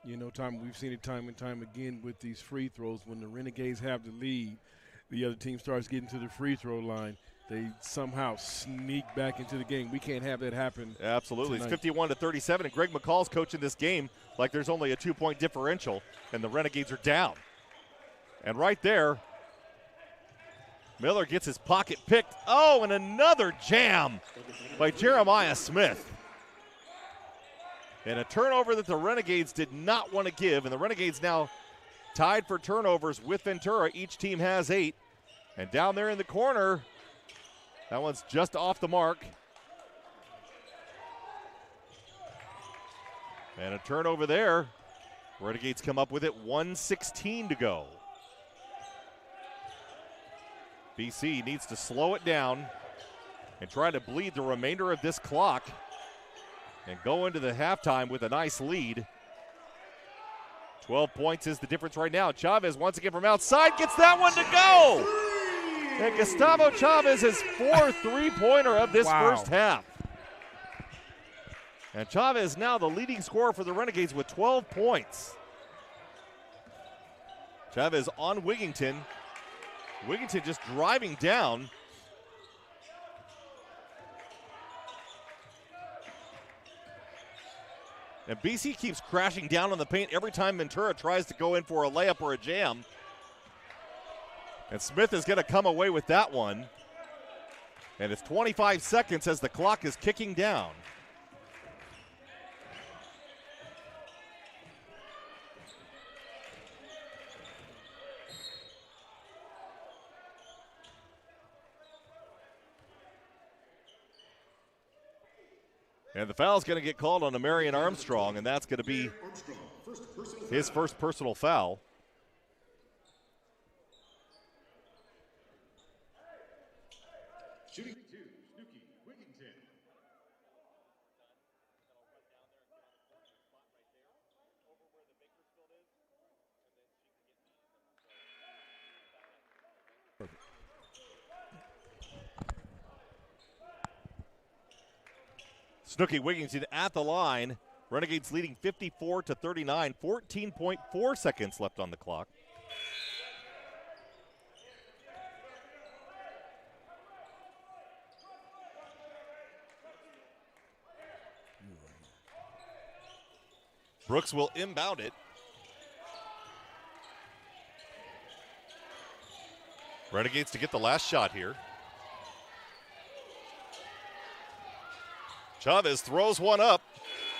You know, Tom, we've seen it time and time again with these free throws. When the Renegades have the lead, the other team starts getting to the free throw line. They somehow sneak back into the game. We can't have that happen. Absolutely. Tonight. It's 51-37, and Greg McCall's coaching this game like there's only a 2-point differential, and the Renegades are down. And right there, Miller gets his pocket picked. Oh, and another jam by Jeremiah Smith. And a turnover that the Renegades did not want to give. And the Renegades now tied for turnovers with Ventura. Each team has 8. And down there in the corner, that one's just off the mark. And a turnover there. Renegades come up with it, 1:16 to go. BC needs to slow it down and try to bleed the remainder of this clock and go into the halftime with a nice lead. 12 points is the difference right now. Chavez once again from outside gets that one to go. And Gustavo Chavez is 4th three-pointer of this first half. And Chavez now the leading scorer for the Renegades with 12 points. Chavez on Wigington. Wigington just driving down. And BC keeps crashing down on the paint every time Ventura tries to go in for a layup or a jam. And Smith is going to come away with that one. And it's 25 seconds as the clock is kicking down. And the foul's going to get called on Marion Armstrong, and that's going to be his first personal foul. Shooting 2, Snooki Wigington. Snooki Wigington at the line. Renegades leading 54-39, 14.4 seconds left on the clock. Brooks will inbound it. Renegades to get the last shot here. Chavez throws one up.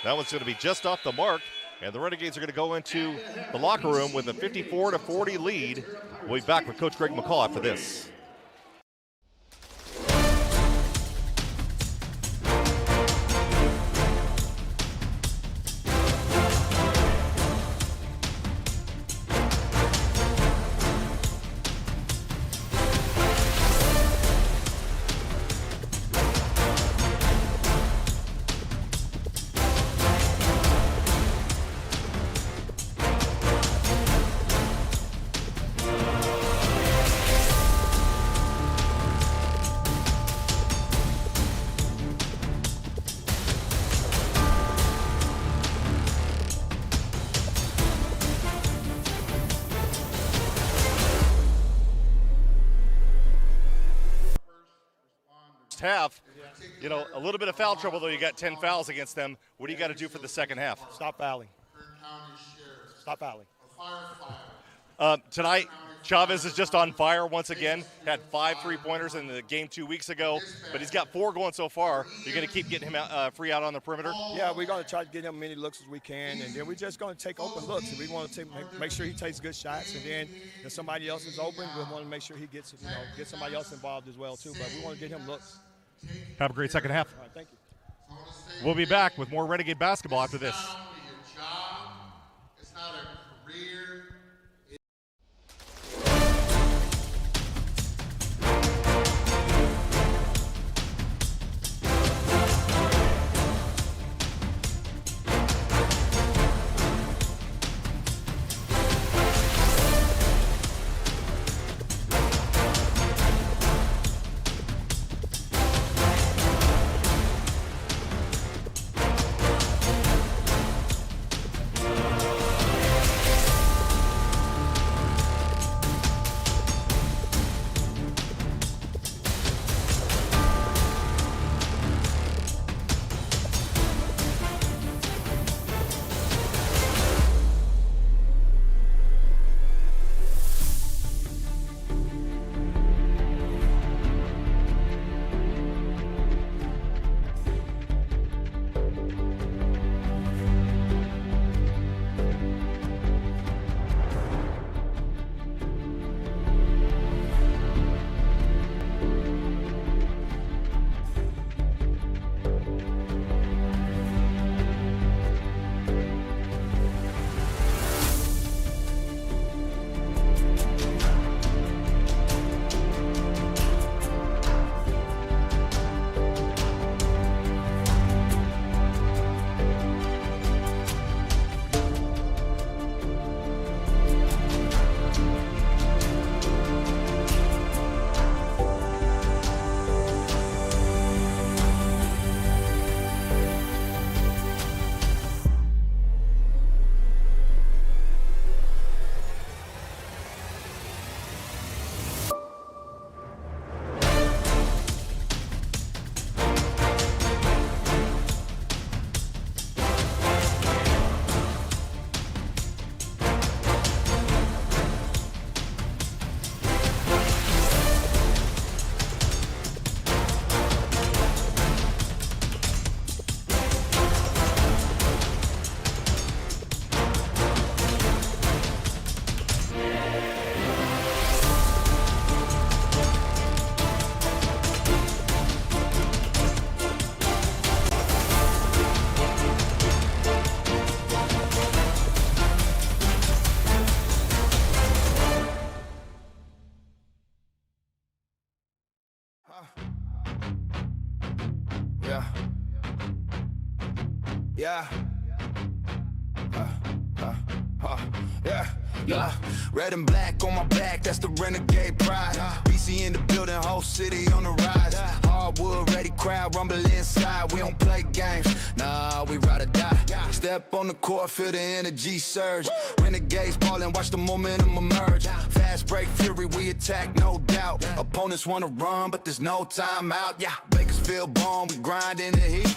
That one's going to be just off the mark, and the Renegades are going to go into the locker room with a 54-40 lead. We'll be back with Coach Greg McCall after this. Half, you know, a little bit of foul trouble, though. You got 10 fouls against them. What do you got to do for the second half? Stop fouling. Stop fouling. Tonight, Chavez is just on fire once again. Had 5 3-pointers in the game 2 weeks ago, but he's got 4 going so far. You're going to keep getting him out, free out on the perimeter? Yeah, we're going to try to get him as many looks as we can, and then we're just going to take open looks. And we want to make sure he takes good shots, and then if somebody else is open, we want to make sure he gets, get somebody else involved as well too. But we want to get him looks. Have a great second half. All right, thank you. We'll be back with more Renegade basketball after this. It's not a career. Yeah. Yeah. Yeah. Yeah. Red and black on my back, that's the renegade pride. BC in the building, whole city on the rise. Hardwood ready, crowd rumble inside. We don't play games, nah, we ride or die. Step on the court, feel the energy surge. Renegades ballin', watch the momentum emerge. Fast break fury, we attack, no doubt. Opponents wanna run, but there's no time out. Yeah, Bakersfield born, we grind in the heat.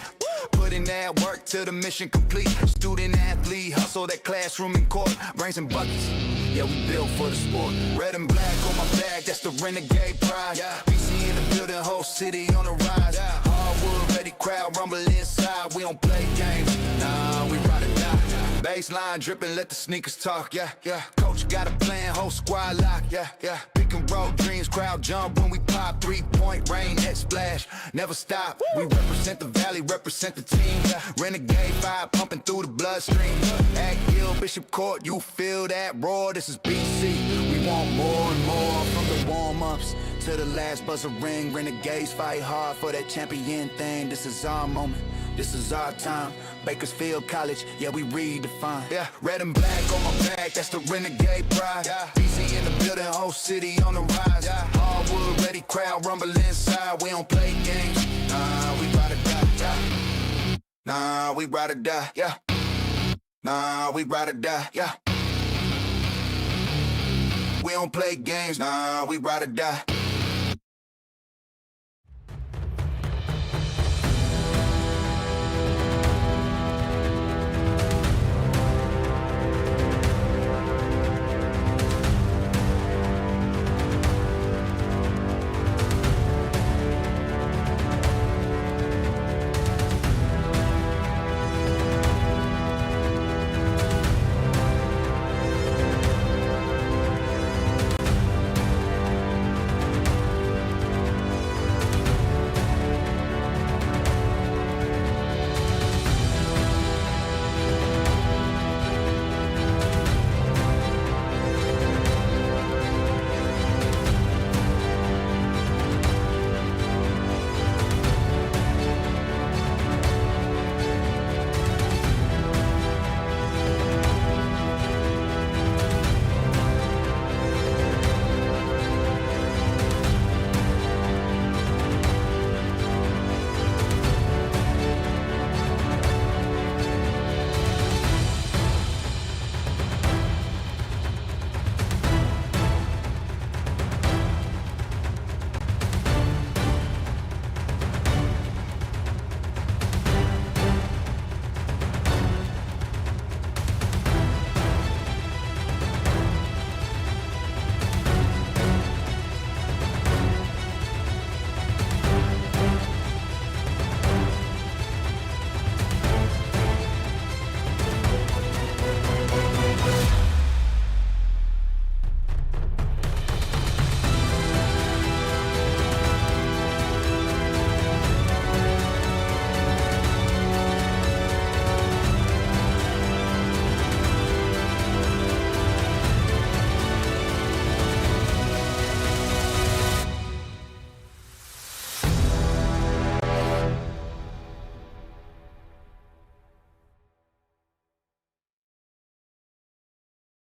Putting that work till the mission complete. Student athlete, hustle that classroom and court. Brains and buckets, yeah, we built for the sport. Red and black on my back, that's the renegade pride. BC in the building, whole city on the rise. Hardwood ready, crowd rumble inside. We don't play games, nah, we ride or die. Baseline dripping, let the sneakers talk, yeah, yeah. Coach got a plan, whole squad lock, yeah, yeah. Pick and roll dreams, crowd jump when we pop. 3-point rain, net splash, never stop. We represent the valley, represent the team. Renegade fire pumping through the bloodstream. At Hill, Bishop Court, you feel that roar. This is BC. We want more and more from the warm-ups to the last buzzer ring. Renegades fight hard for that champion thing. This is our moment. This is our time. Bakersfield College, yeah, we redefine. Yeah, red and black on my back, that's the renegade pride. BC in the building, whole city on the rise. Hardwood ready, crowd rumble inside. We don't play games, nah, we ride or die. Yeah. Nah, we ride or die, yeah. Nah, we ride or die, yeah. We don't play games, nah, we ride or die.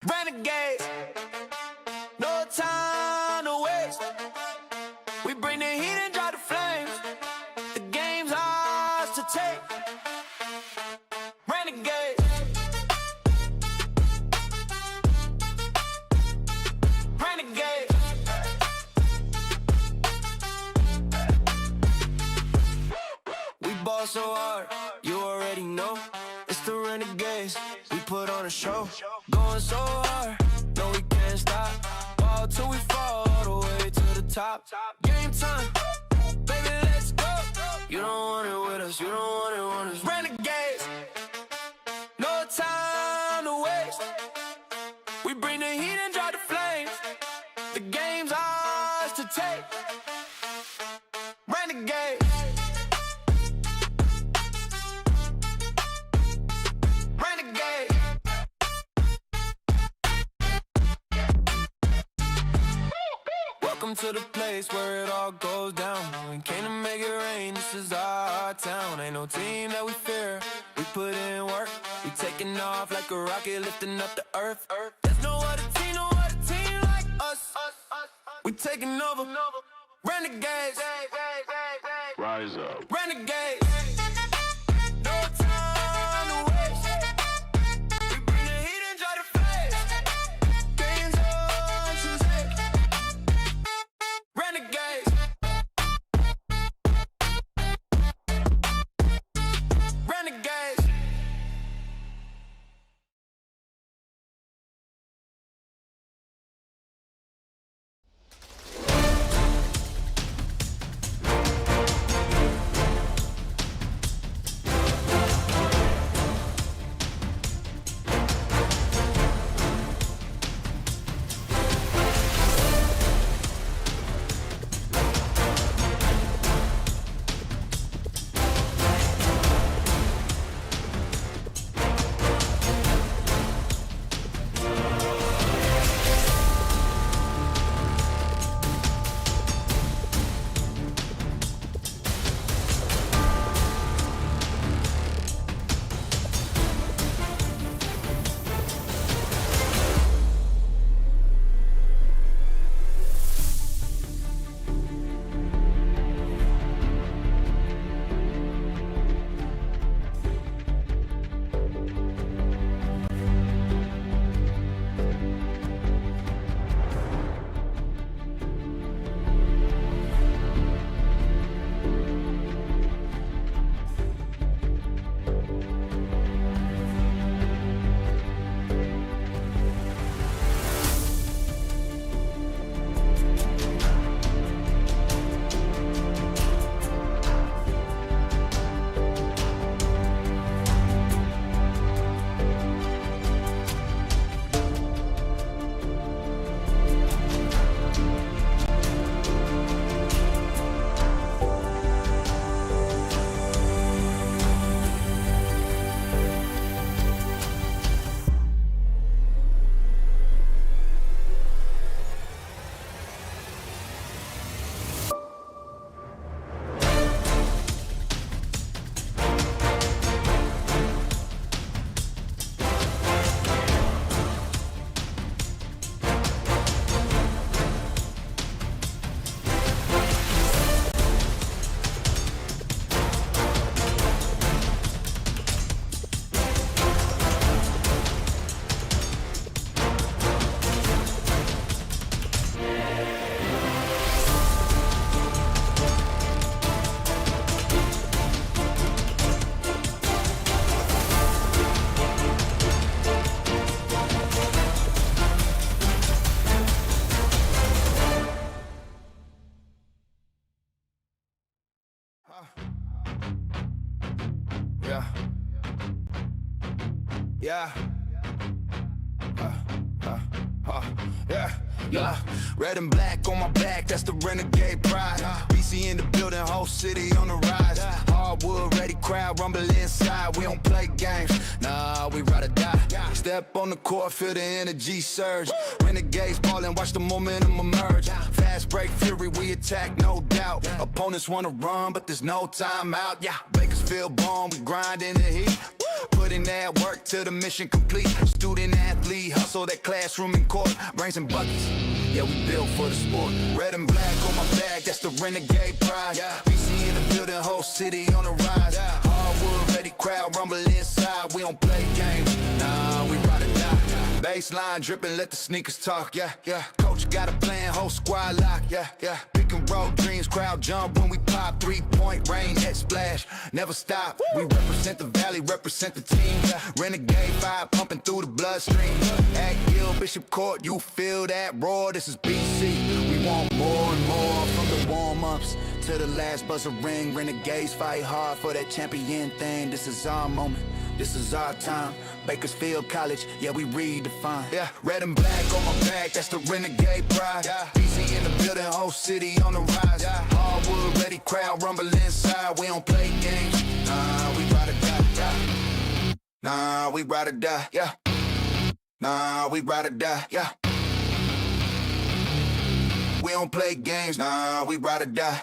Renegades, no time to waste. We bring the heat and drop the flames. The game's ours to take. Renegades, renegades. We ball so hard, you already know. It's the renegades, we put on a show. Going so hard, no we can't stop. Ball till we fall all the way to the top. Game time, baby let's go. You don't want it with us, you don't want us. Renegades, no time to waste. We bring the heat and drop the flames. The game's ours to take. Renegades. Welcome Welcome to the place where it all goes down. We came to make it rain, this is our town. Ain't no team that we fear, we put in work. We taking off like a rocket, lifting up the earth. There's no other team like us. We taking over, renegades. Rise up. Renegades. No time to waste. We bring the heat and try to face. Games on Tuesday. Renegades. Renegades. Yeah. Yeah. Yeah. Red and black on my back, that's the renegade pride. BC in the building, whole city on the rise. Hardwood, ready crowd, rumble inside. We don't play games, nah, we ride or die. Step on the court, feel the energy surge. Renegades ballin', watch the momentum emerge. Fast break fury, we attack, no doubt. Opponents wanna run, but there's no time out. Yeah, Bakersfield born, we grind in the heat. Putting that work till the mission complete. Student athlete, hustle that classroom and court. Brains and buckets, yeah, we built for the sport. Red and black on my back, that's the renegade pride. BC in the building, whole city on the rise. Hardwood, ready crowd, rumble inside. We don't play games, nah, we ride or die. Baseline dripping, let the sneakers talk, yeah. Coach got a plan, whole squad lock, yeah. Pick and roll dreams, crowd jump when we pop. 3-point rain, head splash, never stop. We represent the valley, represent the team. Renegade vibe pumping through the bloodstream. At Gill Bishop Court, you feel that roar. This is BC. We want more and more from the warm-ups to the last buzzer ring. Renegades fight hard for that champion thing. This is our moment. This is our time. Bakersfield College, yeah, we redefine. Yeah, red and black on my back, that's the renegade pride. BC in the building, whole city on the rise. Hardwood, ready crowd, rumble inside. We don't play games, nah, we ride or die. Nah, we ride or die, yeah. Nah, we ride or die, yeah. We don't play games, nah, we ride or die.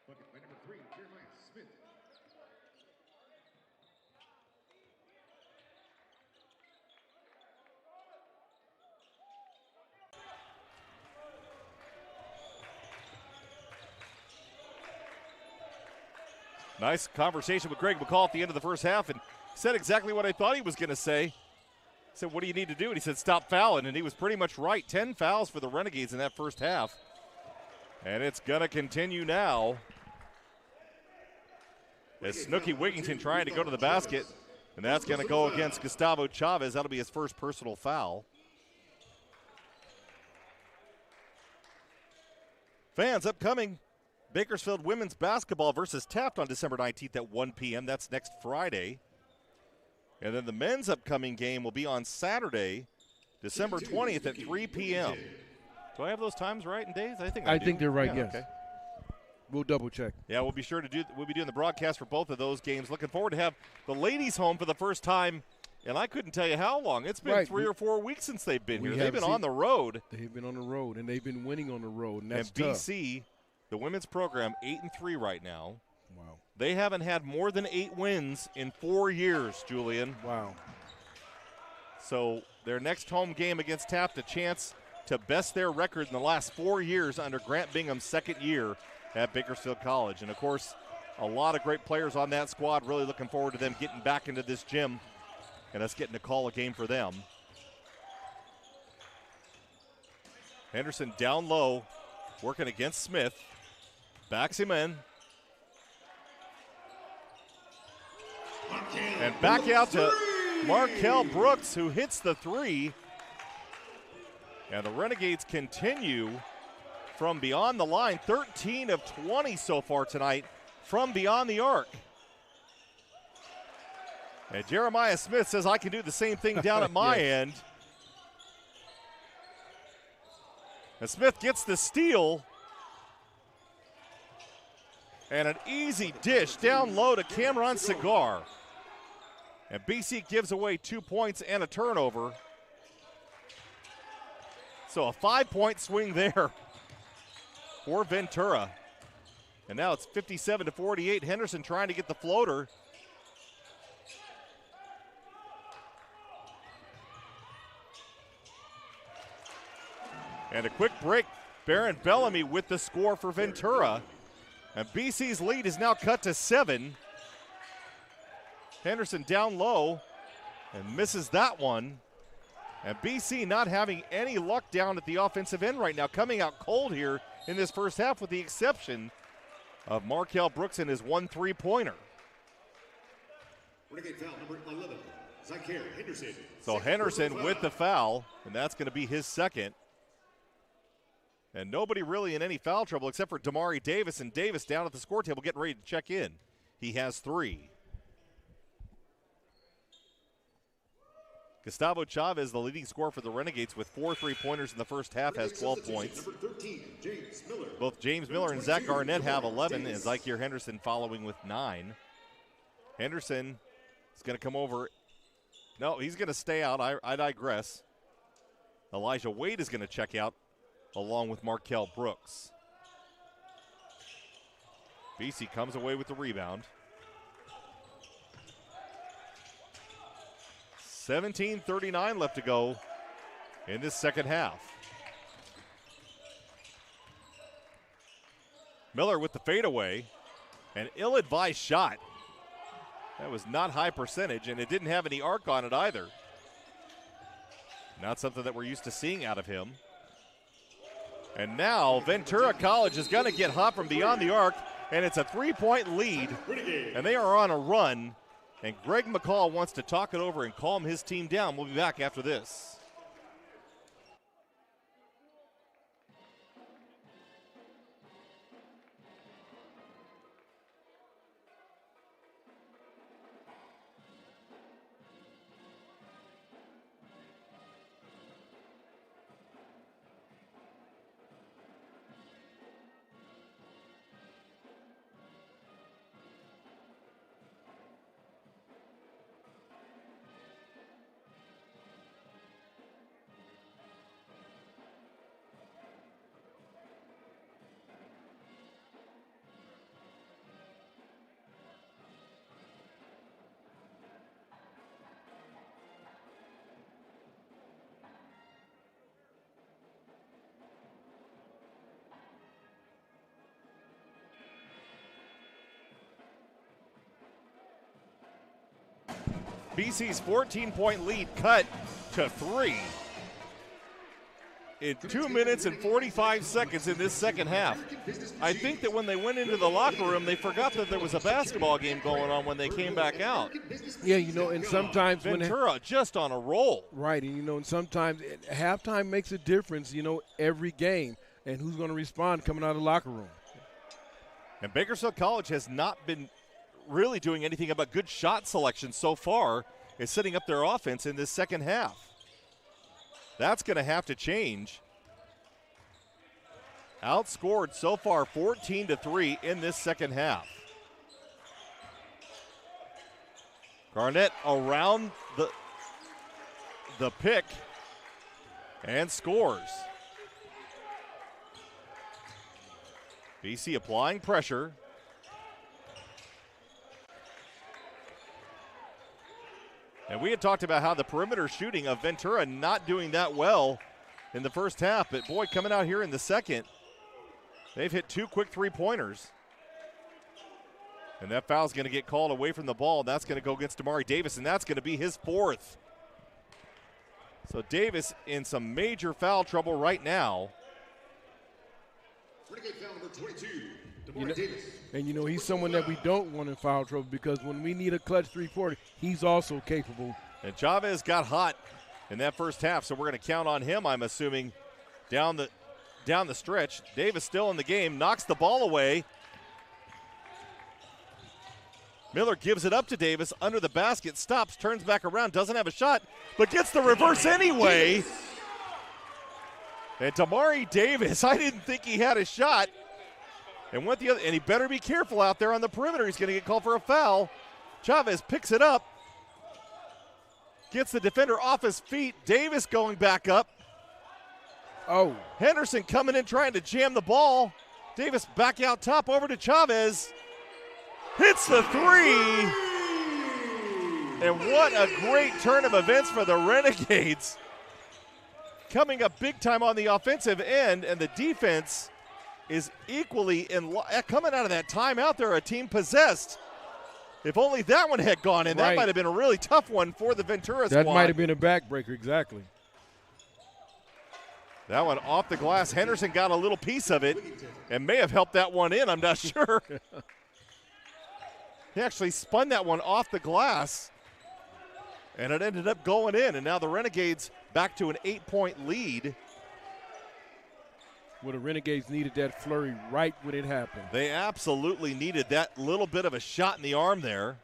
Bucket by number 3, Jeremiah Smith. Nice conversation with Greg McCall at the end of the first half, and said exactly what I thought he was going to say. He said, what do you need to do? And he said, stop fouling, and he was pretty much right. 10 fouls for the Renegades in that first half. And it's going to continue now. As Snooki Wigington trying to go to the basket, and that's going to go against Gustavo Chavez. That'll be his first personal foul. Fans, upcoming Bakersfield women's basketball versus Taft on December 19th at 1 p.m. That's next Friday. And then the men's upcoming game will be on Saturday, December 20th at 3 p.m. Do I have those times right in days? I think they're right, yeah, yes. Okay. We'll double check. Yeah, we'll be sure to do. We'll be doing the broadcast for both of those games. Looking forward to have the ladies home for the first time, and I couldn't tell you how long. It's been 3 or 4 weeks since they've been here. They've been on the road. They've been on the road, and they've been winning on the road, and that's and tough. BC, the women's program, 8-3 right now. Wow. They haven't had more than 8 wins in 4 years, Julian. Wow. So their next home game against Taft, a chance to best their record in the last 4 years under Grant Bingham's second year at Bakersfield College. And, of course, a lot of great players on that squad. Really looking forward to them getting back into this gym and us getting to call a game for them. Henderson down low, working against Smith. Backs him in. And back out to Markel Brooks, who hits the three. And the Renegades continue from beyond the line. 13 of 20 so far tonight from beyond the arc. And Jeremiah Smith says, I can do the same thing down at my end. And Smith gets the steal. And an easy dish down low to Cameron Cigar. And BC gives away 2 points and a turnover. So a 5-point swing there for Ventura. And now it's 57-48. Henderson trying to get the floater. And a quick break. Baron Bellamy with the score for Ventura. And BC's lead is now cut to 7. Henderson down low and misses that one. And BC not having any luck down at the offensive end right now, coming out cold here in this first half with the exception of Markel Brooks and his 1 3-pointer. Renegade foul number 11, Zykair Henderson. So Henderson with the foul, and that's going to be his second. And nobody really in any foul trouble except for Damari Davis, and Davis down at the score table getting ready to check in. He has 3. Gustavo Chavez, the leading scorer for the Renegades with 4 3-pointers in the first half, has 12 points. Number 13, James Miller. Both James Miller and Zach Garnett have 11, and Zykair Henderson following with 9. Henderson is going to come over. No, he's going to stay out. I digress. Elijah Wade is going to check out along with Markel Brooks. BC comes away with the rebound. 17:39 left to go in this second half. Miller with the fadeaway. An ill-advised shot. That was not high percentage, and it didn't have any arc on it either. Not something that we're used to seeing out of him. And now Ventura College is going to get hot from beyond the arc, and it's a 3-point lead, and they are on a run. And Greg McCall wants to talk it over and calm his team down. We'll be back after this. BC's 14-point lead cut to 3 in 2 minutes and 45 seconds in this second half. I think that when they went into the locker room, they forgot that there was a basketball game going on when they came back out. Yeah, you know, and sometimes Ventura just on a roll. Right, and you know, and sometimes halftime makes a difference, you know, every game, and who's going to respond coming out of the locker room. And Bakersfield College has not been really doing anything about good shot selection so far. Is setting up their offense in this second half. That's going to have to change. Outscored so far 14-3 in this second half. Garnett around the pick and scores. BC applying pressure. And we had talked about how the perimeter shooting of Ventura not doing that well in the first half, but boy, coming out here in the second, they've hit 2 quick 3-pointers. And that foul's going to get called away from the ball. That's going to go against Damari Davis, and that's going to be his 4th. So Davis in some major foul trouble right now. Renegade foul number 22, Damari Davis. And, you know, he's someone that we don't want in foul trouble because when we need a clutch 3-pointer, he's also capable. And Chavez got hot in that first half, so we're going to count on him, I'm assuming, down the stretch. Davis still in the game, knocks the ball away. Miller gives it up to Davis under the basket, stops, turns back around, doesn't have a shot, but gets the reverse anyway. And Damari Davis, I didn't think he had a shot. And went the other, and he better be careful out there on the perimeter. He's going to get called for a foul. Chavez picks it up, gets the defender off his feet. Davis going back up. Oh. Henderson coming in trying to jam the ball. Davis back out top over to Chavez. Hits the 3. And what a great turn of events for the Renegades. Coming up big time on the offensive end, and the defense is equally coming out of that timeout. They're a team possessed. If only that one had gone in, that might have been a really tough one for the Ventura squad. That might have been a backbreaker, exactly. That one off the glass. Henderson got a little piece of it and may have helped that one in. I'm not sure. He actually spun that one off the glass, and it ended up going in. And now the Renegades back to an 8-point lead. Well, the Renegades needed that flurry right when it happened. They absolutely needed that little bit of a shot in the arm there.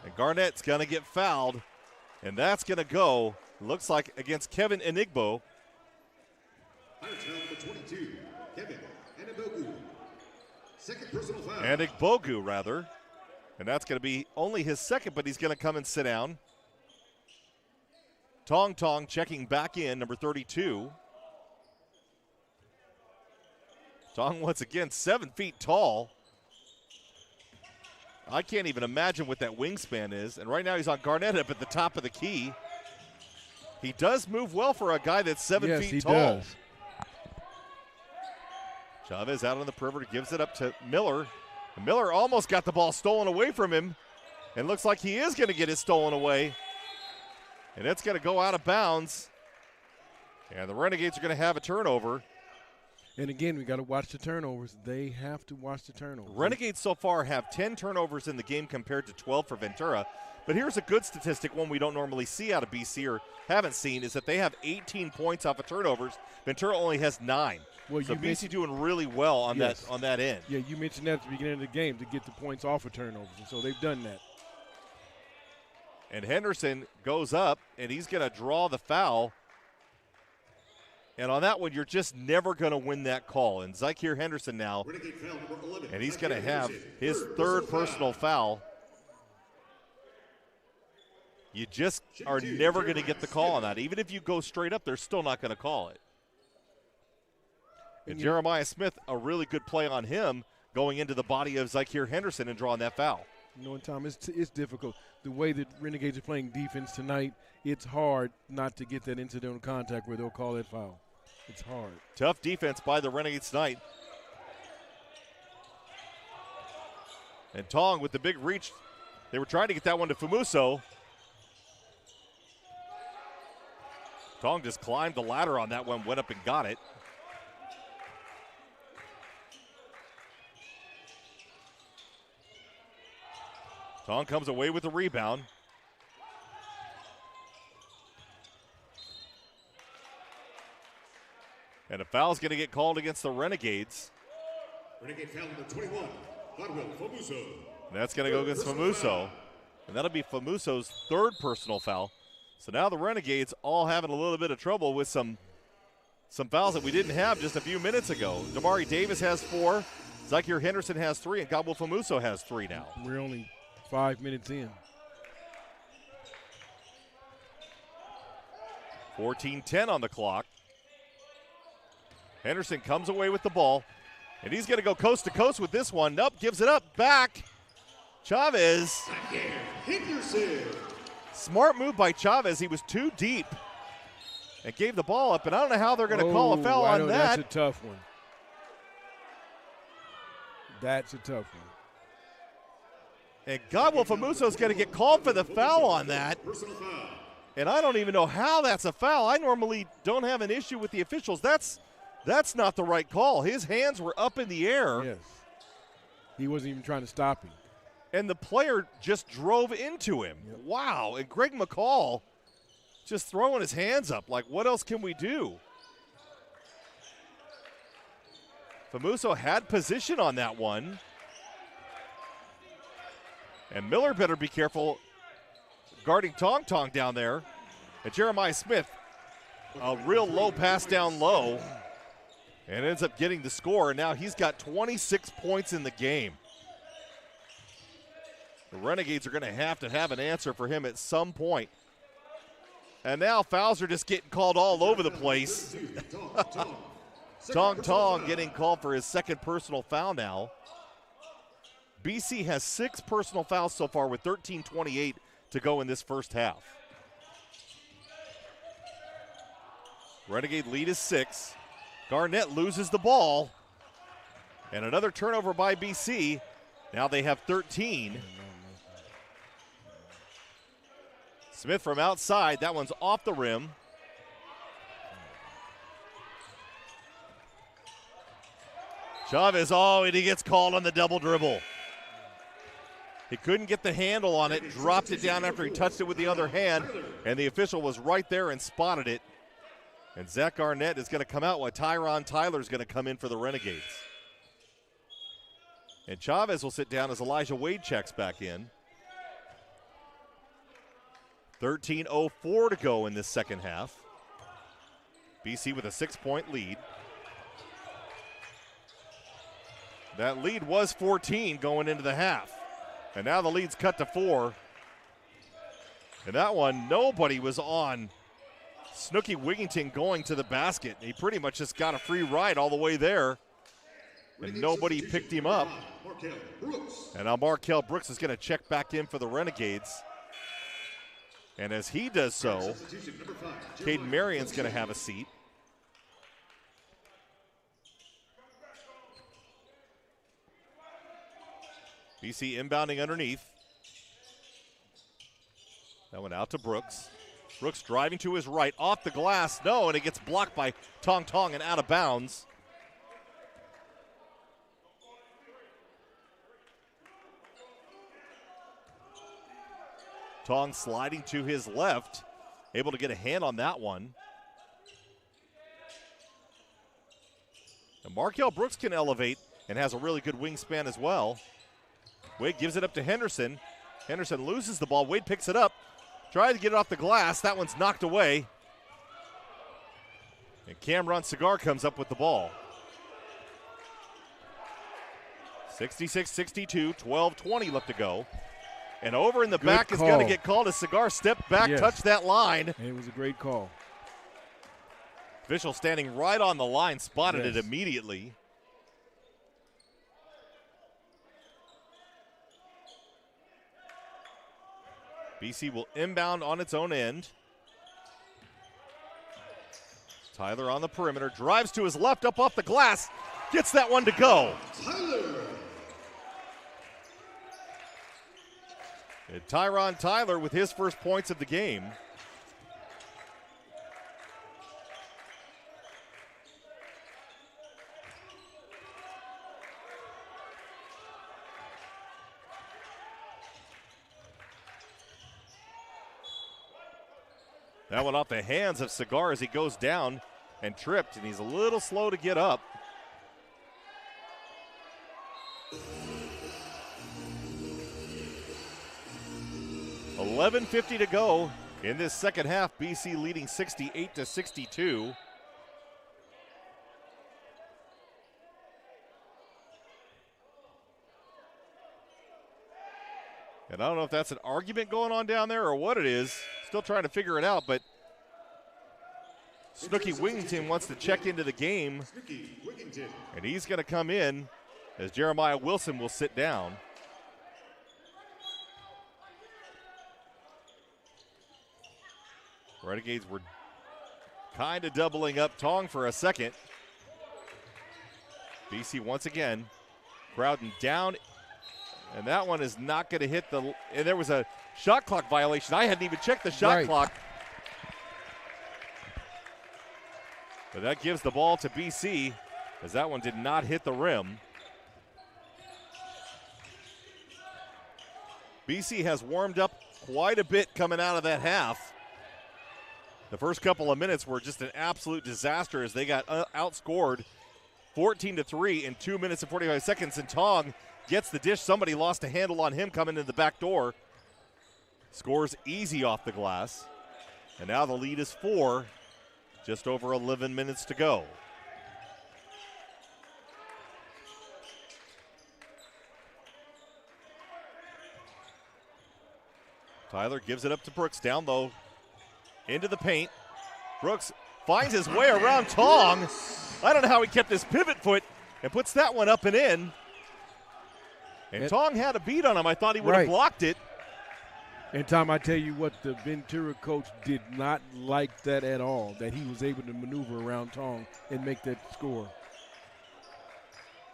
And Garnett's going to get fouled, and that's going to go, looks like, against Kevin Enigbo. Number 22, Kevin Enigbo. Second personal foul. Enigbogu, rather. And that's going to be only his second, but he's going to come and sit down. Tong Tong checking back in, number 32. Tong, once again, 7 feet tall. I can't even imagine what that wingspan is. And right now he's on Garnett up at the top of the key. He does move well for a guy that's 7 feet tall. Yes, he does. Chavez out on the perimeter, gives it up to Miller. And Miller almost got the ball stolen away from him. And looks like he is going to get it stolen away. And it's going to go out of bounds. And the Renegades are going to have a turnover. And again, we got to watch the turnovers. They have to watch the turnovers. Renegades so far have 10 turnovers in the game compared to 12 for Ventura. But here's a good statistic, one we don't normally see out of BC or haven't seen, is that they have 18 points off of turnovers. Ventura only has 9. Well, so BC doing really well on that end. Yeah, you mentioned that at the beginning of the game to get the points off of turnovers, and so they've done that. And Henderson goes up, and he's going to draw the foul. And on that one, you're just never going to win that call. And Zykeir Henderson now, and he's going to have his third personal foul. You just are never going to get the call on that. Even if you go straight up, they're still not going to call it. And Jeremiah Smith, a really good play on him, going into the body of Zykeir Henderson and drawing that foul. You know, Tom, it's difficult. The way that Renegades are playing defense tonight, it's hard not to get that incidental contact where they'll call that foul. It's hard. Tough defense by the Renegades tonight. And Tong with the big reach. They were trying to get that one to Famuso. Tong just climbed the ladder on that one, went up and got it. Tong comes away with the rebound. And a foul's going to get called against the Renegades. Renegade foul number 21, Godwill Famuso. And that's going to go against Famuso. And that'll be Famuso's third personal foul. So now the Renegades all having a little bit of trouble with some fouls that we didn't have just a few minutes ago. Damari Davis has 4. Zykeir Henderson has 3. And Godwill Famuso has 3 now. We're only 5 minutes in. 14-10 on the clock. Henderson comes away with the ball, and he's going to go coast to coast with this one. Nope, gives it up, back. Chavez. Henderson. Smart move by Chavez. He was too deep and gave the ball up, and I don't know how they're going to call a foul on that. That's a tough one. That's a tough one. And Godwill Famuso's going to get called for the foul on that. And I don't even know how that's a foul. I normally don't have an issue with the officials. That's not the right call. His hands were up in the air. Yes. He wasn't even trying to stop him. And the player just drove into him. Yep. Wow. And Greg McCall just throwing his hands up like, what else can we do? Famuso had position on that one. And Miller better be careful guarding Tong Tong down there. And Jeremiah Smith, a real low pass down low. And ends up getting the score, and now he's got 26 points in the game. The Renegades are going to have an answer for him at some point. And now fouls are just getting called all over the place. Tong Tong getting called for his second personal foul now. BC has 6 personal fouls so far with 13:28 to go in this first half. Renegade lead is 6. Garnett loses the ball. And another turnover by BC. Now they have 13. Smith from outside. That one's off the rim. Chavez, and he gets called on the double dribble. He couldn't get the handle on it, dropped it down after he touched it with the other hand, and the official was right there and spotted it. And Zach Arnett is going to come out while Tyron Tyler is going to come in for the Renegades. And Chavez will sit down as Elijah Wade checks back in. 13:04 to go in this second half. BC with a 6-point lead. That lead was 14 going into the half. And now the lead's cut to 4. And that one, nobody was on Snooky Wigington going to the basket. He pretty much just got a free ride all the way there. And nobody picked him up. And now Markel Brooks is going to check back in for the Renegades. And as he does so, Caden Marion's going to have a seat. BC inbounding underneath. That went out to Brooks. Brooks driving to his right, off the glass. No, and it gets blocked by Tong Tong and out of bounds. Tong sliding to his left, able to get a hand on that one. And Markel Brooks can elevate and has a really good wingspan as well. Wade gives it up to Henderson. Henderson loses the ball. Wade picks it up, tries to get it off the glass. That one's knocked away. And Cameron Cigar comes up with the ball. 66-62, 12-20 left to go. And over in the back is going to get called. A Cigar step back, touch that line. And it was a great call. Official standing right on the line, spotted it immediately. BC will inbound on its own end. Tyler on the perimeter, drives to his left, up off the glass, gets that one to go. And Tyron Tyler with his first points of the game. That one off the hands of Cigar as he goes down and tripped, and he's a little slow to get up. $11:50 to go in this second half. BC leading 68-62. And I don't know if that's an argument going on down there or what it is. Still trying to figure it out, but Snooky Wigington wants to check into the game. And he's going to come in as Jeremiah Wilson will sit down. Renegades were kind of doubling up Tong for a second. BC once again crowding down. And that one is not going to hit the – and there was a shot clock violation. I hadn't even checked the shot clock. But that gives the ball to BC as that one did not hit the rim. BC has warmed up quite a bit coming out of that half. The first couple of minutes were just an absolute disaster as they got outscored 14-3 in 2 minutes and 45 seconds. And Tong gets the dish. Somebody lost a handle on him coming in the back door. Scores easy off the glass. And now the lead is 4. Just over 11 minutes to go. Tyler gives it up to Brooks down low. Into the paint. Brooks finds his way around Tong. I don't know how he kept his pivot foot and puts that one up and in. And Tong had a beat on him. I thought he would have blocked it. And Tom, I tell you what, the Ventura coach did not like that at all, that he was able to maneuver around Tong and make that score.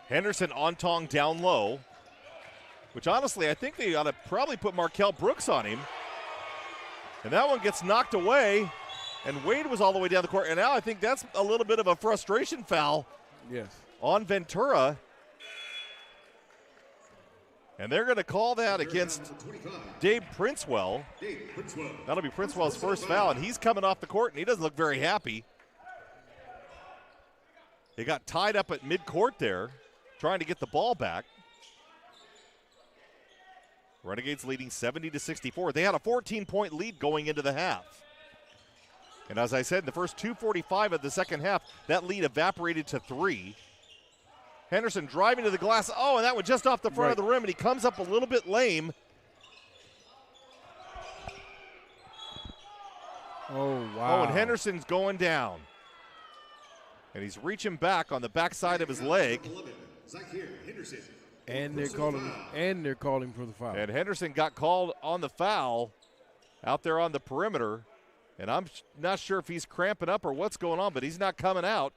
Henderson on Tong down low, which honestly I think they ought to probably put Markel Brooks on him. And that one gets knocked away, and Wade was all the way down the court. And now I think that's a little bit of a frustration foul on Ventura. And they're going to call that against Dave Princewell. That'll be Princewell's first foul, and he's coming off the court, and he doesn't look very happy. They got tied up at midcourt there, trying to get the ball back. Renegades leading 70-64. They had a 14-point lead going into the half. And as I said, in the first 2:45 of the second half, that lead evaporated to 3. Henderson driving to the glass. Oh, and that one just off the front of the rim, and he comes up a little bit lame. Oh, wow. Oh, and Henderson's going down. And he's reaching back on the backside of his leg. And they're calling for the foul. And Henderson got called on the foul out there on the perimeter. And I'm not sure if he's cramping up or what's going on, but he's not coming out.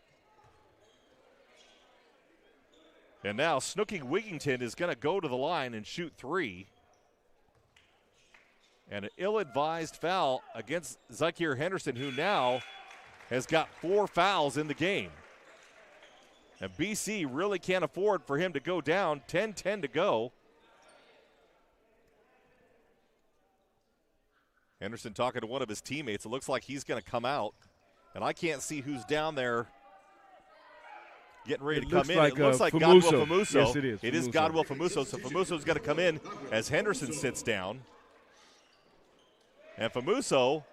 And now Snooky Wigington is going to go to the line and shoot 3. And an ill-advised foul against Zakir Henderson, who now has got 4 fouls in the game. And BC really can't afford for him to go down. 10-10 to go. Henderson talking to one of his teammates. It looks like he's going to come out. And I can't see who's down there getting ready to come in. It looks like Godwill Famuso. Yes, it is. It is Godwill Famuso. So Famuso's going to come in as Henderson sits down. And Famuso,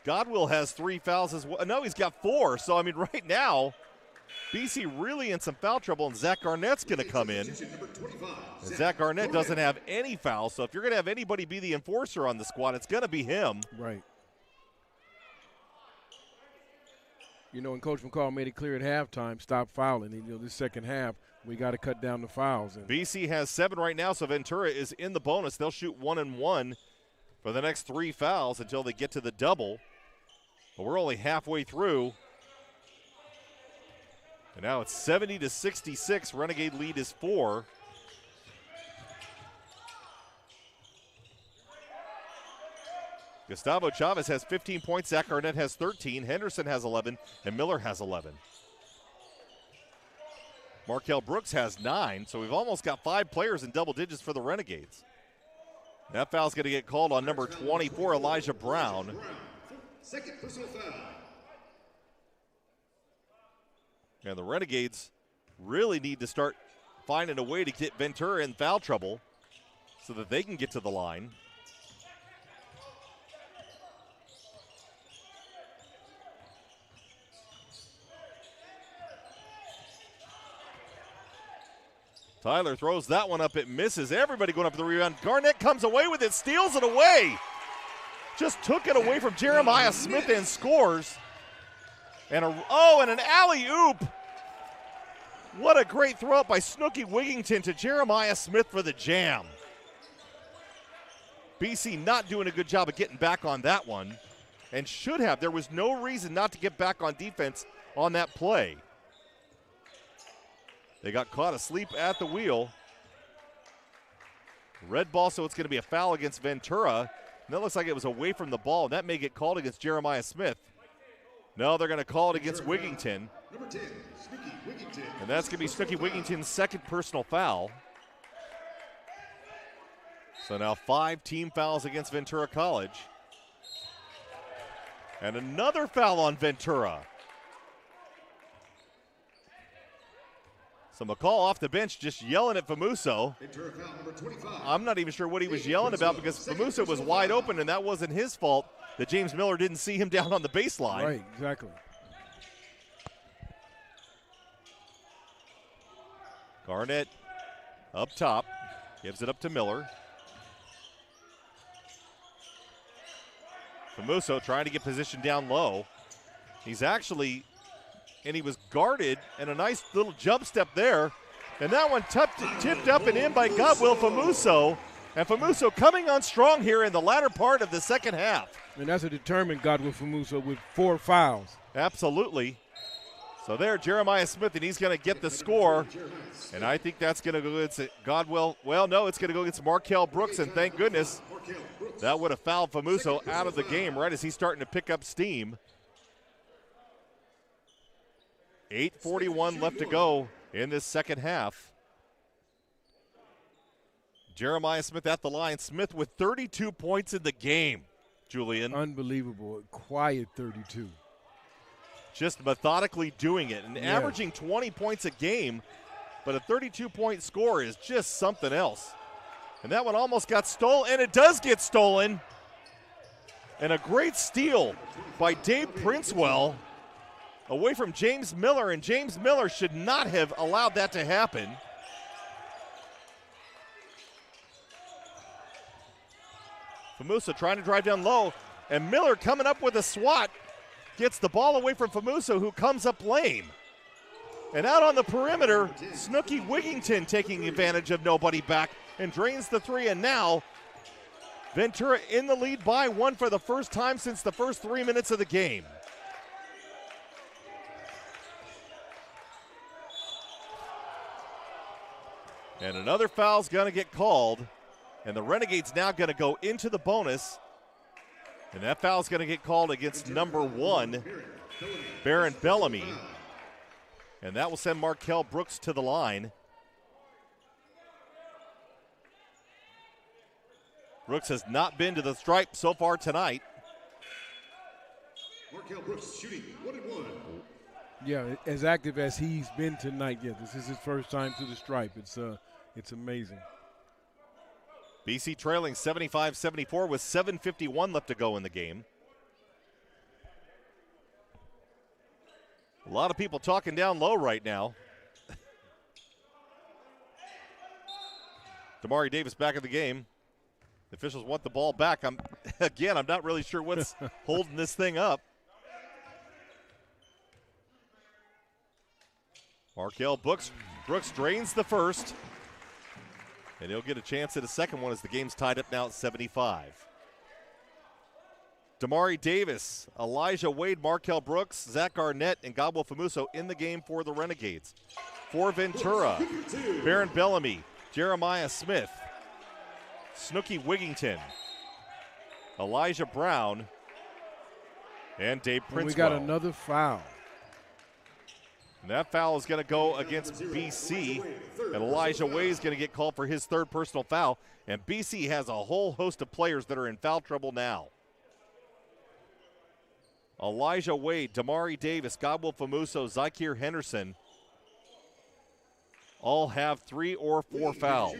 Godwill has 3 fouls as well. No, he's got 4. So, I mean, right now, BC really in some foul trouble, and Zach Garnett's going to come in. And Zach Garnett doesn't have any fouls, so if you're going to have anybody be the enforcer on the squad, it's going to be him. Right. You know, and Coach McCall made it clear at halftime, stop fouling. You know, this second half, we got to cut down the fouls. And BC has 7 right now, so Ventura is in the bonus. They'll shoot 1-1 for the next 3 fouls until they get to the double. But we're only halfway through. And now it's 70-66. Renegade lead is 4. Gustavo Chavez has 15 points. Zach Garnett has 13. Henderson has 11. And Miller has 11. Markel Brooks has 9. So we've almost got 5 players in double digits for the Renegades. That foul's going to get called on number 24, Elijah Brown. Second personal foul. And the Renegades really need to start finding a way to get Ventura in foul trouble so that they can get to the line. Tyler throws that one up. It misses. Everybody going up for the rebound. Garnett comes away with it, steals it away. Just took it away from Jeremiah Smith and scores. And an alley-oop. What a great throw up by Snooky Wigington to Jeremiah Smith for the jam. BC not doing a good job of getting back on that one, and should have. There was no reason not to get back on defense on that play. They got caught asleep at the wheel. Red ball, so it's going to be a foul against Ventura. And that looks like it was away from the ball, and that may get called against Jeremiah Smith. No, they're going to call it against Wigington. Number 10, Snooky Wigington. And that's going to be Snooky Wigington's second personal foul. So now 5 team fouls against Ventura College. And another foul on Ventura. So McCall off the bench just yelling at Famuso. Ventura foul number 25. I'm not even sure what he was yelling about because Famuso was wide open, and that wasn't his fault that James Miller didn't see him down on the baseline. Right, exactly. Garnett up top, gives it up to Miller. Famuso trying to get position down low. He's actually, and he was guarded, and a nice little jump step there. And that one tipped up and in by Godwill Famuso. And Famuso coming on strong here in the latter part of the second half. And that's a determined Godwill Famuso with 4 fouls. Absolutely. So there, Jeremiah Smith, and he's going to get the score. And I think that's going to go against Godwill. Well, no, it's going to go against Markel Brooks, and thank goodness that would have fouled Famuso out of the game right as he's starting to pick up steam. 8:41 left to go in this second half. Jeremiah Smith at the line. Smith with 32 points in the game, Julian. Unbelievable. Quiet 32. Just methodically doing it and averaging 20 points a game, but a 32-point score is just something else. And that one almost got stolen, and it does get stolen. And a great steal by Dave Princewell away from James Miller, and James Miller should not have allowed that to happen. Famuso trying to drive down low, and Miller coming up with a swat. Gets the ball away from Famuso, who comes up lane. And out on the perimeter, Snooky Wigington taking advantage of nobody back and drains the three. And now Ventura in the lead by one for the first time since the first 3 minutes of the game. And another foul's going to get called. And the Renegades now going to go into the bonus. And that foul's going to get called against number 1, Baron Bellamy. And that will send Markel Brooks to the line. Brooks has not been to the stripe so far tonight. Markel Brooks shooting 1-1. Yeah, as active as he's been tonight. Yeah, this is his first time to the stripe. It's amazing. BC trailing 75-74 with 7:51 left to go in the game. A lot of people talking down low right now. Damari Davis back in the game. The officials want the ball back. I'm not really sure what's holding this thing up. Markel Brooks drains the first. And he'll get a chance at a second one as the game's tied up now at 75. Damari Davis, Elijah Wade, Markel Brooks, Zach Garnett, and Godwell Famuso in the game for the Renegades. For Ventura, Baron Bellamy, Jeremiah Smith, Snooky Wigington, Elijah Brown, and Dave Princewell. We got another foul. And that foul is going to go against BC, and Elijah Wade is going to get called for his third personal foul. And BC has a whole host of players that are in foul trouble now. Elijah Wade, Damari Davis, Godwell Famuso, Zykir Henderson all have 3 or 4 fouls.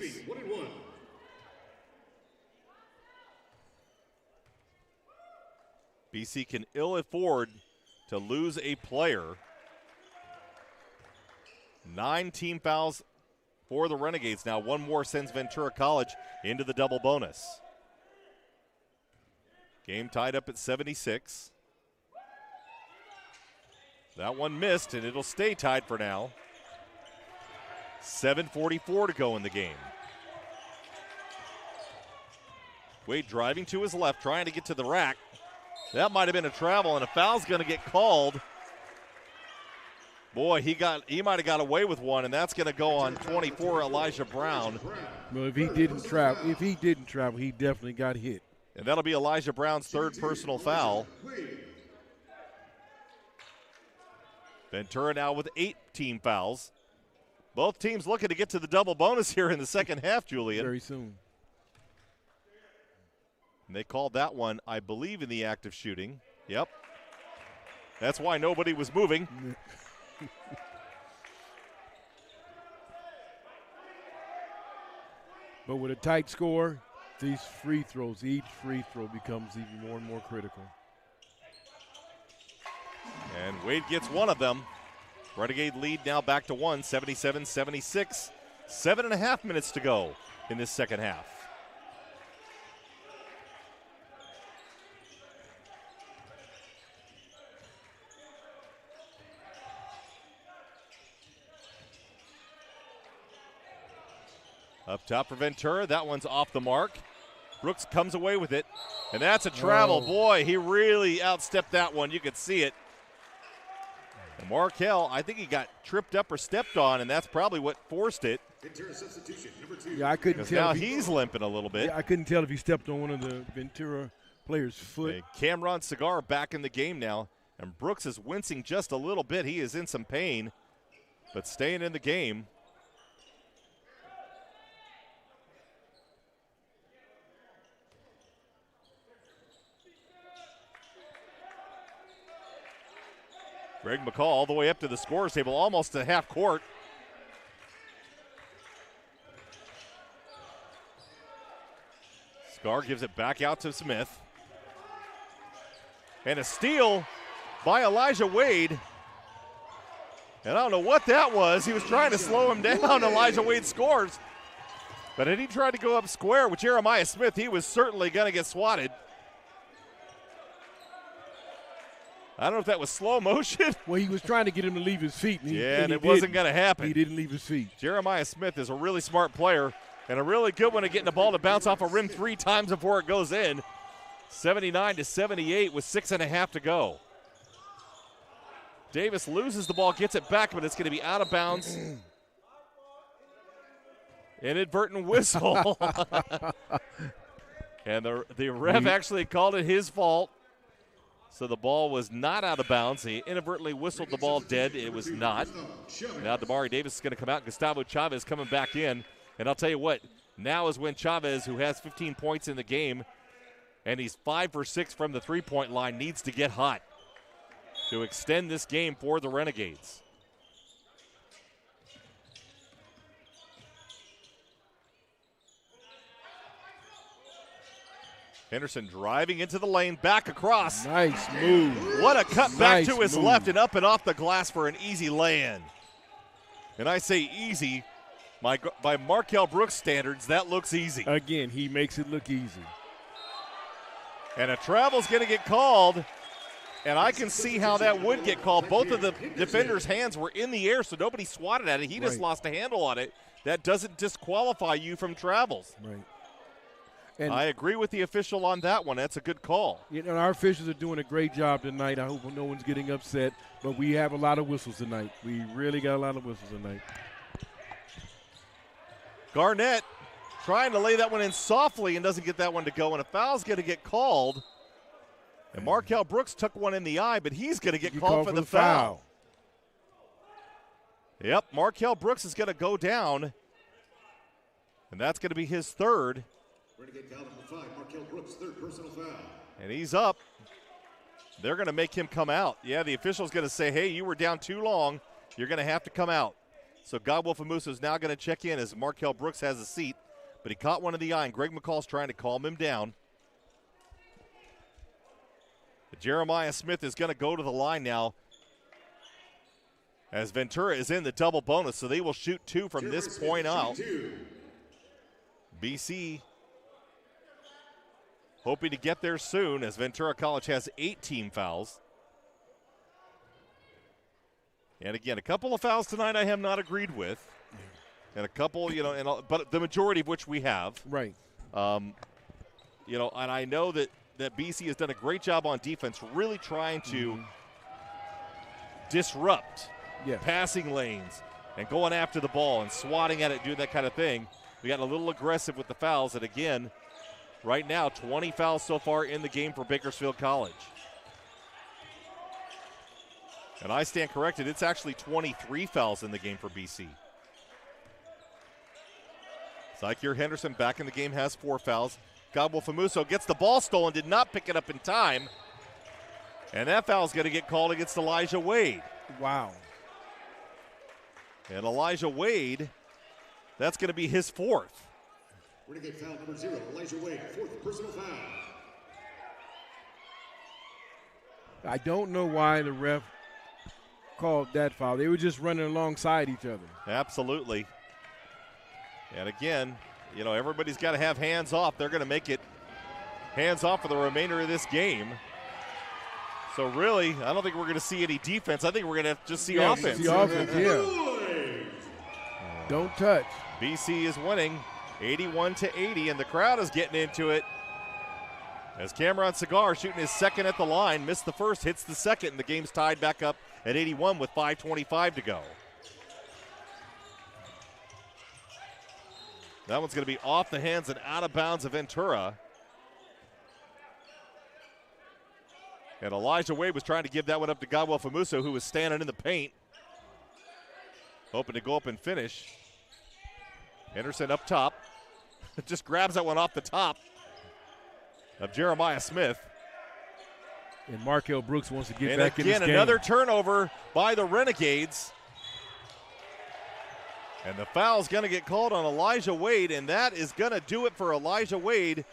BC can ill afford to lose a player. 9 team fouls for the Renegades now. One more sends Ventura College into the double bonus. Game tied up at 76. That one missed, and it'll stay tied for now. 7:44 to go in the game. Wade driving to his left, trying to get to the rack. That might have been a travel, and a foul's going to get called. Boy, he might have got away with one, and that's going to go on 24, Elijah Brown. Well, if he didn't travel, he definitely got hit. And that'll be Elijah Brown's third personal foul. Ventura now with 8 team fouls. Both teams looking to get to the double bonus here in the second half, Julian. Very soon. And they called that one, I believe, in the act of shooting. Yep. That's why nobody was moving. But with a tight score, these free throws, each free throw becomes even more and more critical. And Wade gets one of them. Renegade lead now back to 1, 77-76. 7.5 minutes to go in this second half. Up top for Ventura, that one's off the mark. Brooks comes away with it, and that's a travel. Oh. Boy, he really outstepped that one. You could see it. And Markel, I think he got tripped up or stepped on, and that's probably what forced it. Yeah, I couldn't tell. Now he's limping a little bit. Yeah, I couldn't tell if he stepped on one of the Ventura players' foot. Okay, Cameron Cigar back in the game now, and Brooks is wincing just a little bit. He is in some pain, but staying in the game. Greg McCall all the way up to the scores table, almost to half court. Scar gives it back out to Smith. And a steal by Elijah Wade. And I don't know what that was. He was trying to slow him down. Elijah Wade scores. But had he tried to go up square with Jeremiah Smith, he was certainly going to get swatted. I don't know if that was slow motion. Well, he was trying to get him to leave his feet. And it wasn't going to happen. He didn't leave his feet. Jeremiah Smith is a really smart player and a really good one at getting the ball to bounce off a rim 3 times before it goes in. 79-78 with 6.5 to go. Davis loses the ball, gets it back, but it's going to be out of bounds. Inadvertent whistle. And the ref actually called it his fault. So the ball was not out of bounds. He inadvertently whistled the ball dead. It was not. Now Damari Davis is going to come out. Gustavo Chavez coming back in. And I'll tell you what, now is when Chavez, who has 15 points in the game, and he's 5 for 6 from the three-point line, needs to get hot to extend this game for the Renegades. Henderson driving into the lane, back across. Nice move. What a cut back to his move. left and up and off the glass for an easy lay-in. And I say easy, by Markel Brooks standards, that looks easy. Again, he makes it look easy. And a travel's going to get called, and I can see how that would get called. Both of the defenders' hands were in the air, so nobody swatted at it. He just lost a handle on it. That doesn't disqualify you from travels. Right. And I agree with the official on that one. That's a good call. You know, our officials are doing a great job tonight. I hope no one's getting upset, but we have a lot of whistles tonight. We really got a lot of whistles tonight. Garnett trying to lay that one in softly and doesn't get that one to go, and a foul's going to get called. And Markel Brooks took one in the eye, but he's going to get called for the foul. Yep, Markel Brooks is going to go down, and that's going to be his third. Renegade foul number 5, Markel Brooks, third personal foul. And he's up. They're going to make him come out. Yeah, the official's going to say, hey, you were down too long. You're going to have to come out. So Godwolf-Amusa is now going to check in as Markel Brooks has a seat. But he caught one in the eye, and Greg McCall's trying to calm him down. But Jeremiah Smith is going to go to the line now as Ventura is in the double bonus, so they will shoot 2 from this point out. BC hoping to get there soon as Ventura College has 8 team fouls. And again, a couple of fouls tonight I have not agreed with. And a couple, but the majority of which we have. Right. And I know that BC has done a great job on defense, really trying to disrupt passing lanes and going after the ball and swatting at it, doing that kind of thing. We got a little aggressive with the fouls, and again, right now, 20 fouls so far in the game for Bakersfield College. And I stand corrected, it's actually 23 fouls in the game for BC. Zykeer Henderson back in the game, has 4 fouls. Godwolf-Amusa gets the ball stolen, did not pick it up in time. And that foul is going to get called against Elijah Wade. Wow. And Elijah Wade, that's going to be his 4th. Renegade foul number 0, Elijah Wade, 4th personal foul. I don't know why the ref called that foul. They were just running alongside each other. Absolutely. And again, everybody's got to have hands off. They're going to make it hands off for the remainder of this game. So really, I don't think we're going to see any defense. I think we're going to just see offense. See offense, Don't touch. BC is winning 81-80, and the crowd is getting into it. As Cameron Cigar shooting his second at the line, missed the first, hits the second, and the game's tied back up at 81 with 5:25 to go. That one's going to be off the hands and out of bounds of Ventura. And Elijah Wade was trying to give that one up to Godwolf-Amusa, who was standing in the paint, hoping to go up and finish. Henderson up top. Just grabs that one off the top of Jeremiah Smith. And Markel Brooks wants to get And back in this again, game. another turnover by the Renegades. And the foul's going to get called on Elijah Wade, and that is going to do it for Elijah Wade.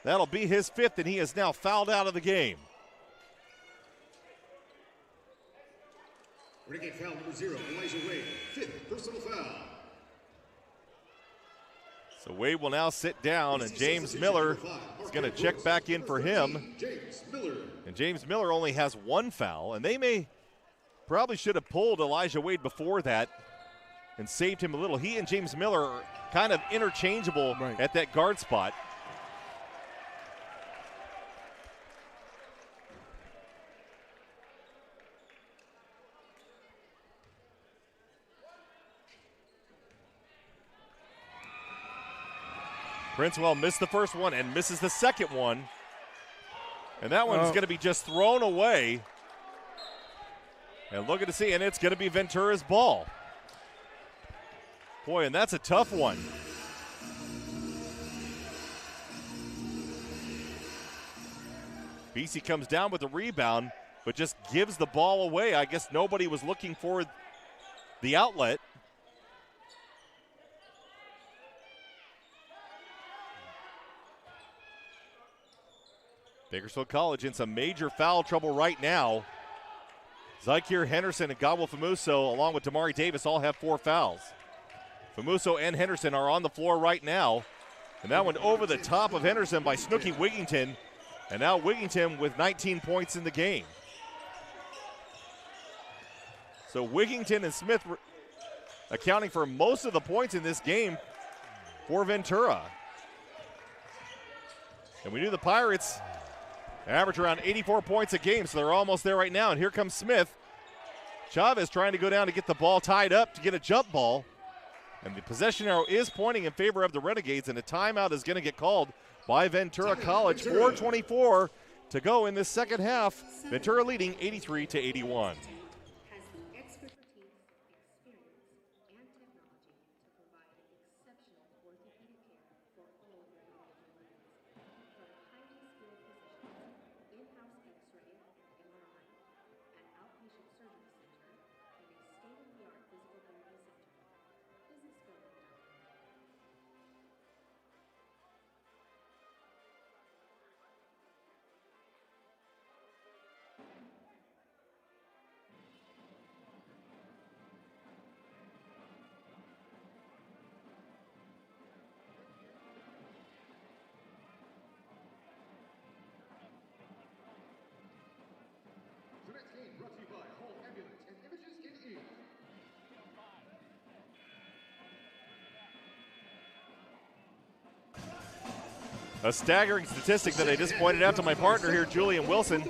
That'll be his 5th, and he is now fouled out of the game. Renegade foul number 0, Elijah Wade, 5th personal foul. So Wade will now sit down, and James Miller is going to check back in for him. James Miller. And James Miller only has 1 foul, and they probably should have pulled Elijah Wade before that and saved him a little. He and James Miller are kind of interchangeable at that guard spot. Princewell missed the first one and misses the second one. And that one's going to be just thrown away. And looking to see, and it's going to be Ventura's ball. Boy, and that's a tough one. BC comes down with the rebound, but just gives the ball away. I guess nobody was looking for the outlet. Bakersfield College in some major foul trouble right now. Zykir Henderson and Godwell Famuso, along with Damari Davis, all have 4 fouls. Famuso and Henderson are on the floor right now. And that one over the top of Henderson by Snooky Wigington. And now Wigington with 19 points in the game. So Wigington and Smith accounting for most of the points in this game for Ventura. And we knew the Pirates average around 84 points a game, so they're almost there right now. And here comes Smith. Chavez trying to go down to get the ball tied up to get a jump ball. And the possession arrow is pointing in favor of the Renegades, and a timeout is going to get called by Ventura College. 4:24 to go in this second half. Ventura leading 83-81. A staggering statistic that I just pointed out to my partner here, Julian Wilson.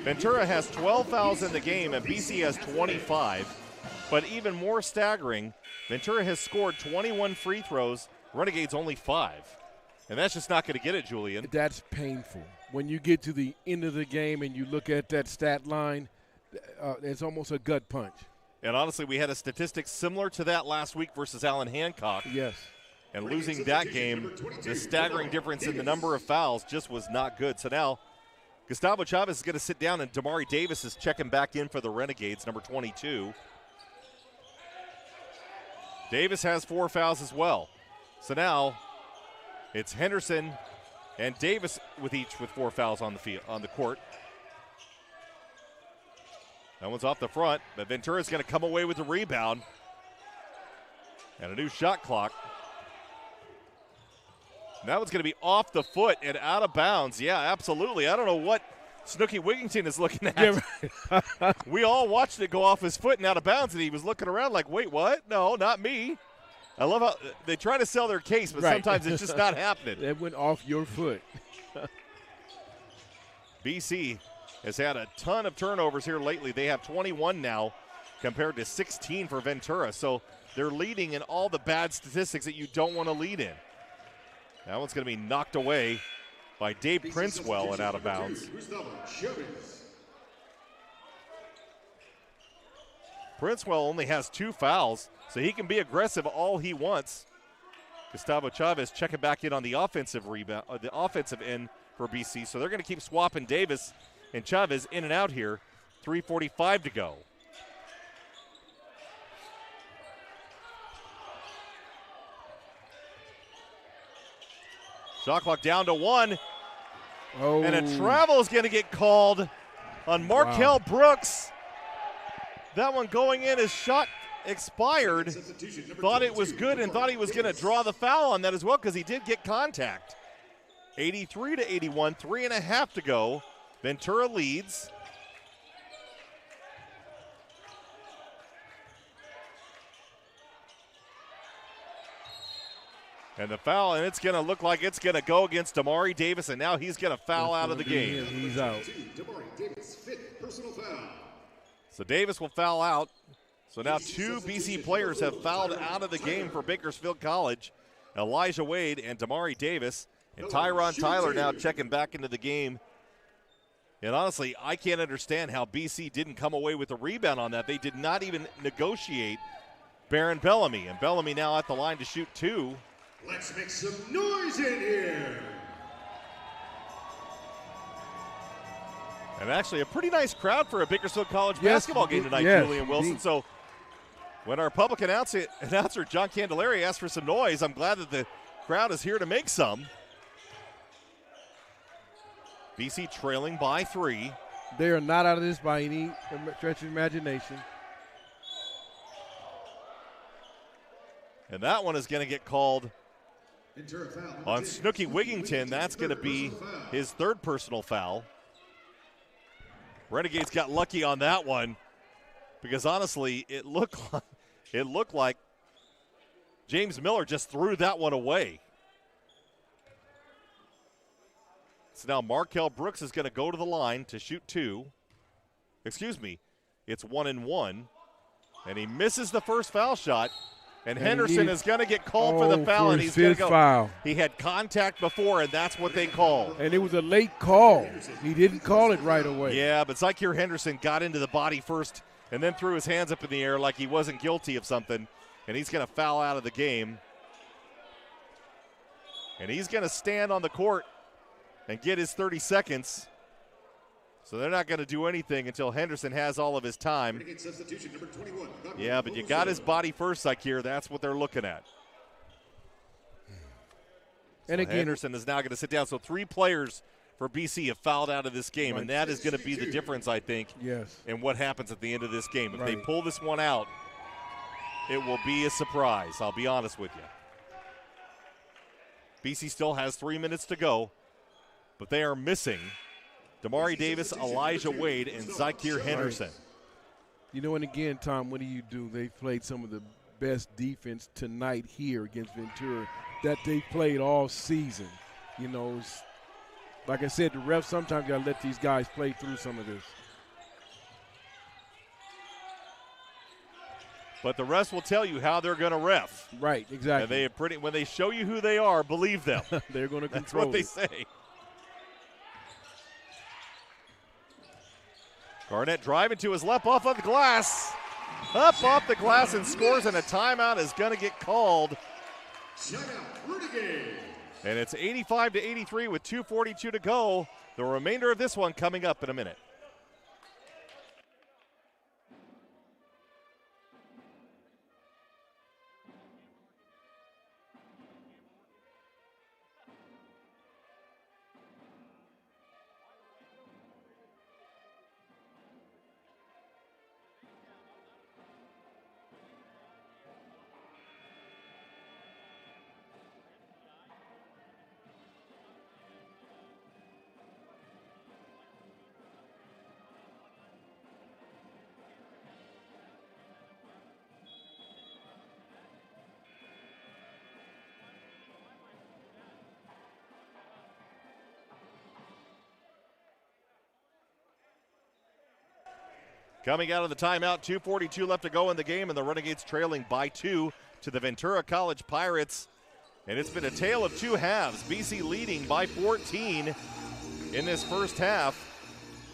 Ventura has 12 fouls in the game and BC has 25. But even more staggering, Ventura has scored 21 free throws, Renegades only 5. And that's just not going to get it, Julian. That's painful. When you get to the end of the game and you look at that stat line, it's almost a gut punch. And honestly, we had a statistic similar to that last week versus Allen Hancock. Yes. And losing that game, the staggering difference in the number of fouls just was not good. So now Gustavo Chavez is going to sit down, and Damari Davis is checking back in for the Renegades, number 22. Davis has 4 fouls as well. So now it's Henderson and Davis with 4 fouls on the field, on the court. That one's off the front, but Ventura's going to come away with the rebound. And a new shot clock. And that one's going to be off the foot and out of bounds. Yeah, absolutely. I don't know what Snooky Wigington is looking at. Yeah, right. We all watched it go off his foot and out of bounds, and he was looking around like, wait, what? No, not me. I love how they try to sell their case, but sometimes it's just not happening. It went off your foot. BC has had a ton of turnovers here lately. They have 21 now compared to 16 for Ventura. So they're leading in all the bad statistics that you don't want to lead in. That one's going to be knocked away by Dave Princewell and out of bounds. Princewell only has 2 fouls, so he can be aggressive all he wants. Gustavo Chavez checking back in on the offensive rebound, the offensive end for BC. So they're going to keep swapping Davis And Chavez in and out here. 3:45 to go. Shot clock down to 1. Oh. And a travel is going to get called on Markel Brooks. That one going in, his shot expired. Thought it was good and thought he was going to draw the foul on that as well because he did get contact. 83-81, 3.5 to go. Ventura leads. And the foul, and it's going to look like it's going to go against Damari Davis, and now he's going to foul out of the game. He's out. So Davis will foul out. So now 2 BC players have fouled out of the game for Bakersfield College. Elijah Wade and Damari Davis. And Tyron Tyler now checking back into the game. And honestly, I can't understand how BC didn't come away with a rebound on that. They did not even negotiate Baron Bellamy. And Bellamy now at the line to shoot 2. Let's make some noise in here. And actually a pretty nice crowd for a Bakersfield College basketball game tonight, Julian Wilson. So when our public announcer John Candelaria asked for some noise, I'm glad that the crowd is here to make some. BC trailing by 3. They are not out of this by any stretch of imagination. And that one is going to get called on Snooky Wigington. That's going to be his 3rd personal foul. Renegades got lucky on that one because honestly, it looked like James Miller just threw that one away. So now Markel Brooks is going to go to the line to shoot 2. Excuse me, it's 1-1. And he misses the first foul shot. And Henderson is going to get called for the foul, and he's going to go. Foul. He had contact before, and that's what they called. And it was a late call. He didn't call it right away. Yeah, but Zykir Henderson got into the body first and then threw his hands up in the air like he wasn't guilty of something, and he's going to foul out of the game. And he's going to stand on the court and get his 30 seconds. So they're not going to do anything until Henderson has all of his time. Yeah, but you got his body first, Zykir. That's what they're looking at. And again, Henderson is now going to sit down. So 3 players for BC have fouled out of this game, and that is going to be the difference, I think, in what happens at the end of this game. If they pull this one out, it will be a surprise. I'll be honest with you. BC still has 3 minutes to go, but they are missing Damari Davis, Elijah Wade, and Zykir Henderson. You know, and again, Tom, what do? They played some of the best defense tonight here against Ventura that they played all season. You know, like I said, the refs sometimes got to let these guys play through some of this. But the rest will tell you how they're going to ref. Right, exactly. And when they show you who they are, believe them. They're going to control. That's what they say. Garnett driving to his left off of the glass. Up off the glass and scores, and a timeout is going to get called. And it's 85-83 with 2:42 to go. The remainder of this one coming up in a minute. Coming out of the timeout, 2:42 left to go in the game, and the Renegades trailing by 2 to the Ventura College Pirates. And it's been a tale of 2 halves. BC leading by 14 in this first half.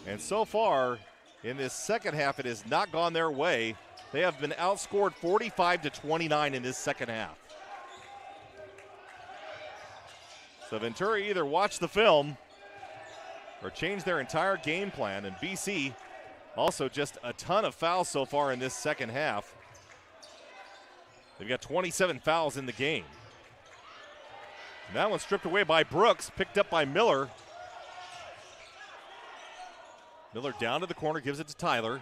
And so far, in this second half, it has not gone their way. They have been outscored 45-29 in this second half. So Ventura either watched the film or change their entire game plan. And BC also just a ton of fouls so far in this second half. They've got 27 fouls in the game. And that one stripped away by Brooks, picked up by Miller. Miller down to the corner, gives it to Tyler.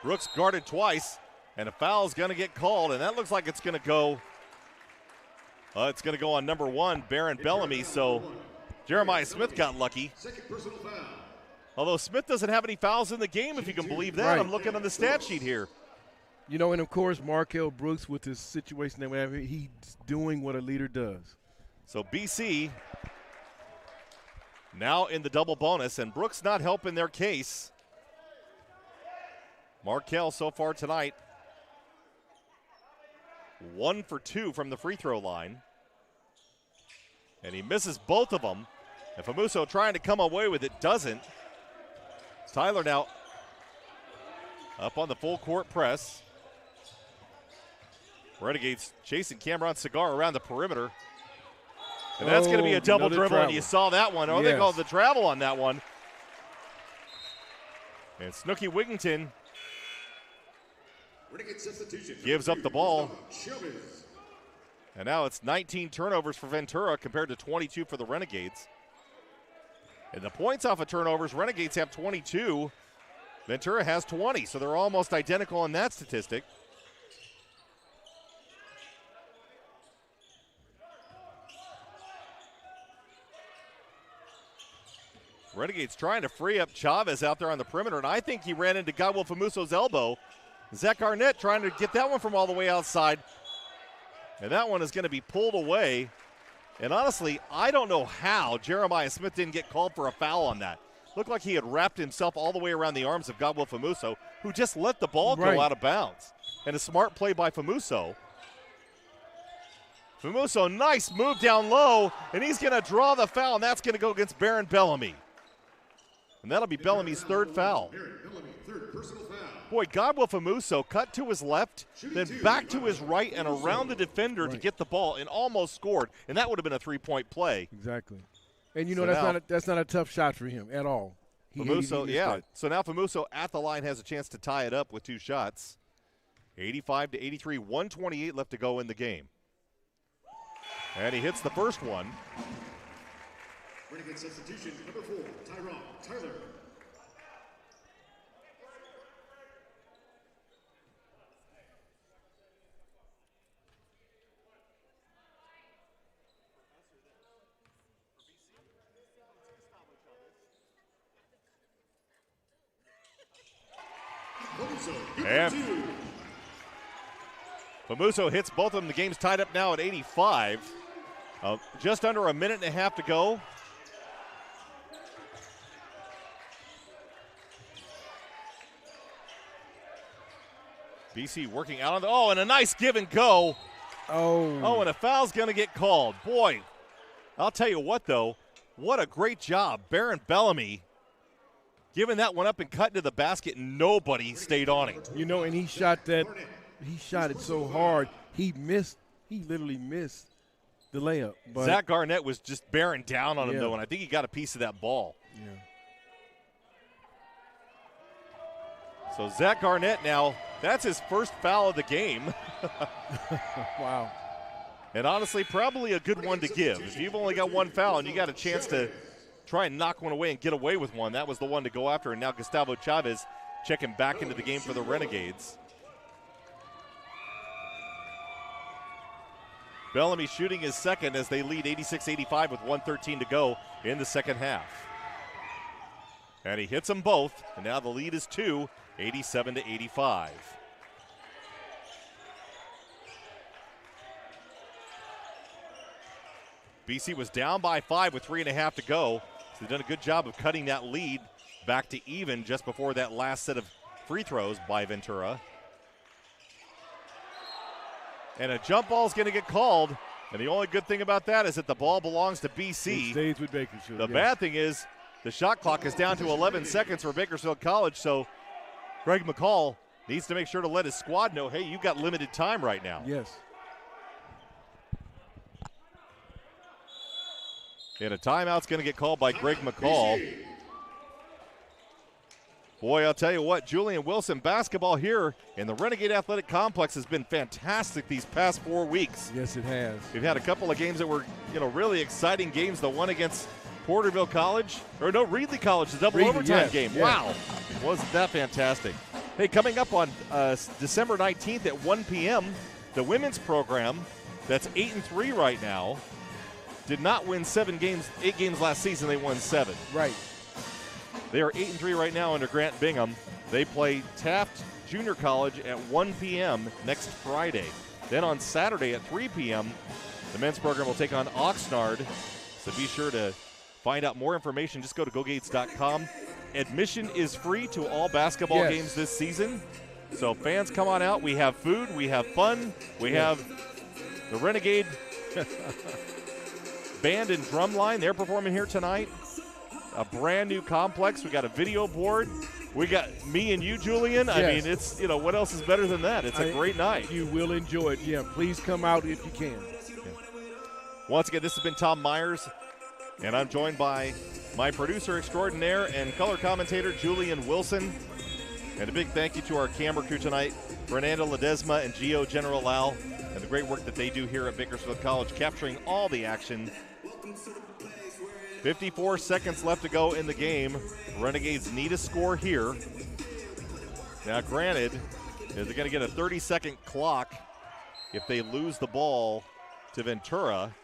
Brooks guarded twice, and a foul's going to get called, and that looks like it's going to go. It's going to go on number 1, Baron Bellamy. So Jeremiah Smith got lucky. Second personal foul. Although Smith doesn't have any fouls in the game, if you can believe that. Right. I'm looking on the stat sheet here. You know, and of course, Markel Brooks with his situation that we have, he's doing what a leader does. So BC now in the double bonus, and Brooks not helping their case. Markel so far tonight, 1 for 2 from the free throw line. And he misses both of them. And Famuso trying to come away with it, doesn't. Tyler now up on the full court press. Renegades chasing Cameron Cigar around the perimeter. And that's going to be a double dribble, and you saw that one. Oh, yes. They called the travel on that one. And Snooky Wigington gives up the ball. And now it's 19 turnovers for Ventura compared to 22 for the Renegades. And the points off of turnovers, Renegades have 22. Ventura has 20, so they're almost identical in that statistic. Renegades trying to free up Chavez out there on the perimeter, and I think he ran into Godwill Famuso's elbow. Zach Arnett trying to get that one from all the way outside. And that one is going to be pulled away. And honestly, I don't know how Jeremiah Smith didn't get called for a foul on that. Looked like he had wrapped himself all the way around the arms of Godwill Famuso, who just let the ball go out of bounds. And a smart play by Famuso. Famuso, nice move down low, and he's going to draw the foul, and that's going to go against Baron Bellamy. And that'll be Bellamy's third foul. Boy, Godwill Famuso cut to his left, then back to his right and around the defender to get the ball and almost scored. And that would have been a three-point play. Exactly. And you know that's not a tough shot for him at all. Famuso, yeah. So now Famuso at the line has a chance to tie it up with 2 shots. 85-83, 128 left to go in the game. And he hits the first one. Renegade substitution, number 4, Tyler. And Famuso hits both of them. The game's tied up now at 85. Just under a minute and a half to go. BC working out on the, and a nice give and go. Oh, and a foul's going to get called. Boy, I'll tell you what, though, what a great job. Baron Bellamy giving that one up and cutting to the basket, and nobody stayed on it. You know, and he shot it so hard. He literally missed the layup. But Zach Garnett was just bearing down on him, though, and I think he got a piece of that ball. Yeah. So Zach Garnett now, that's his first foul of the game. Wow. And honestly, probably a good one to give. If you've only got one foul and you got a chance to try and knock one away and get away with one, that was the one to go after. And now Gustavo Chavez checking back into the game for the Renegades. Bellamy shooting his second as they lead 86-85 with 1:13 to go in the second half. And he hits them both, and now the lead is 2, 87-85. BC was down by 5 with 3.5 to go. So they've done a good job of cutting that lead back to even just before that last set of free throws by Ventura. And a jump ball is going to get called. And the only good thing about that is that the ball belongs to BC. It stays with Bakersfield. The bad thing is the shot clock is down to 11 seconds for Bakersfield College. So Greg McCall needs to make sure to let his squad know, hey, you've got limited time right now. Yes. And a timeout's going to get called by Greg McCall. Boy, I'll tell you what, Julian Wilson basketball here in the Renegade Athletic Complex has been fantastic these past 4 weeks. Yes, it has. We've had a couple of games that were, really exciting games. The one against Reedley College, the double overtime game. Yes. Wow, wasn't that fantastic? Hey, coming up on December 19th at 1 p.m., the women's program that's 8-3 right now did not win 8 games last season. They won 7. Right. They are 8-3 right now under Grant Bingham. They play Taft Junior College at 1 p.m. next Friday. Then on Saturday at 3 p.m., the men's program will take on Oxnard. So be sure to find out more information. Just go to GoGates.com. Admission is free to all basketball games this season. So fans, come on out. We have food. We have fun. We have the Renegade band and drum line. They're performing here tonight. A brand new complex. We got a video board. We got me and you, Julian. Yes. I mean, it's, what else is better than that? It's a great night. You will enjoy it. Yeah, please come out if you can. Once again, this has been Tom Myers, and I'm joined by my producer extraordinaire and color commentator, Julian Wilson. And a big thank you to our camera crew tonight, Fernando Ledesma and Gio General Lau, and the great work that they do here at Bakersfield College, capturing all the action. 54 seconds left to go in the game. Renegades need a score here. Now, granted, they're going to get a 30-second clock if they lose the ball to Ventura.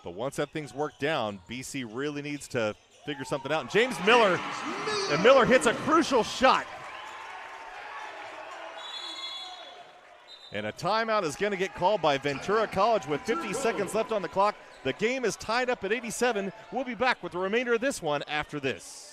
But once that thing's worked down, BC really needs to figure something out. And James Miller, hits a crucial shot. And a timeout is going to get called by Ventura College with 50 seconds left on the clock. The game is tied up at 87. We'll be back with the remainder of this one after this.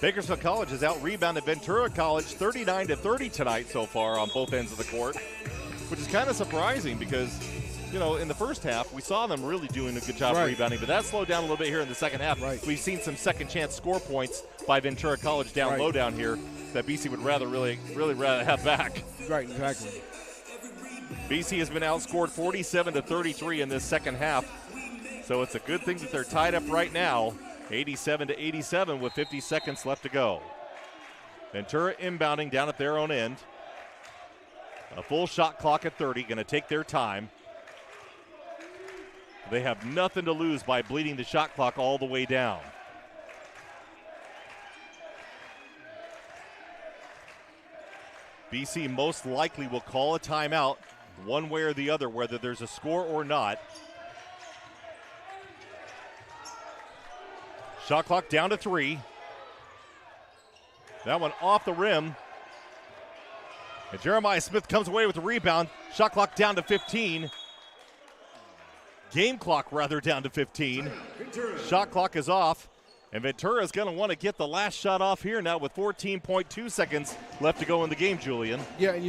Bakersfield College has out-rebounded Ventura College 39-30 tonight so far on both ends of the court, which is kind of surprising because, in the first half, we saw them really doing a good job rebounding, but that slowed down a little bit here in the second half. Right. We've seen some second-chance score points by Ventura College down low down here that BC would really rather have back. Right, exactly. BC has been outscored 47-33 in this second half, so it's a good thing that they're tied up right now. 87-87 with 50 seconds left to go. Ventura inbounding down at their own end. A full shot clock at 30, going to take their time. They have nothing to lose by bleeding the shot clock all the way down. BC most likely will call a timeout one way or the other, whether there's a score or not. Shot clock down to 3. That one off the rim. And Jeremiah Smith comes away with the rebound. Shot clock down to 15. Game clock rather down to 15. Shot clock is off. And Ventura is going to want to get the last shot off here now with 14.2 seconds left to go in the game, Julian. Yeah, and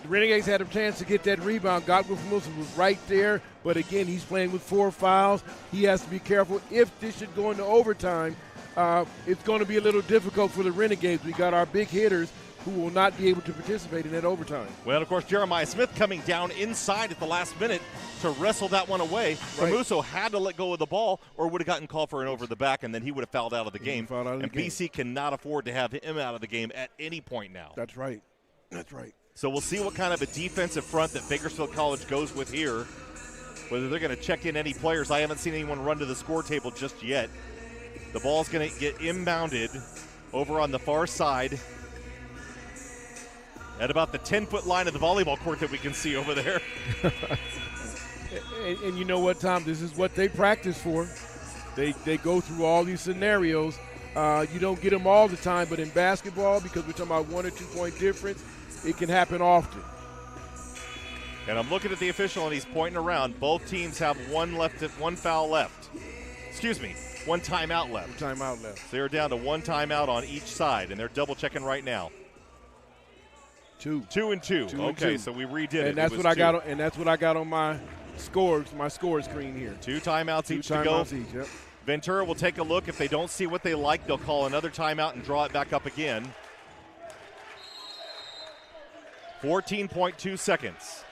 the Renegades had a chance to get that rebound. Godwin Wilson was right there, but again, he's playing with 4 fouls. He has to be careful. If this should go into overtime, it's going to be a little difficult for the Renegades. We got our big hitters who will not be able to participate in that overtime. Well, of course, Jeremiah Smith coming down inside at the last minute to wrestle that one away. Ramuso had to let go of the ball or would have gotten called for an over the back, and then he would have fouled out of the game. And BC cannot afford to have him out of the game at any point now. That's right. That's right. So we'll see what kind of a defensive front that Bakersfield College goes with here. Whether they're going to check in any players. I haven't seen anyone run to the score table just yet. The ball's going to get inbounded over on the far side at about the 10-foot line of the volleyball court that we can see over there. And you know what, Tom? This is what they practice for. They go through all these scenarios. You don't get them all the time, but in basketball, because we're talking about 1 or 2 point difference, it can happen often. And I'm looking at the official, and he's pointing around. Both teams have one foul left. Excuse me, one timeout left. One timeout left. So they're down to one timeout on each side, and they're double-checking right now. 2. 2 and 2. Two Okay, and 2. so we redid it. And that's what I got. And that's what I got on my score screen here. 2 timeouts 2 each to go. timeouts each. Yep. Ventura will take a look. If they don't see what they like, they'll call another timeout and draw it back up again. 14.2 seconds.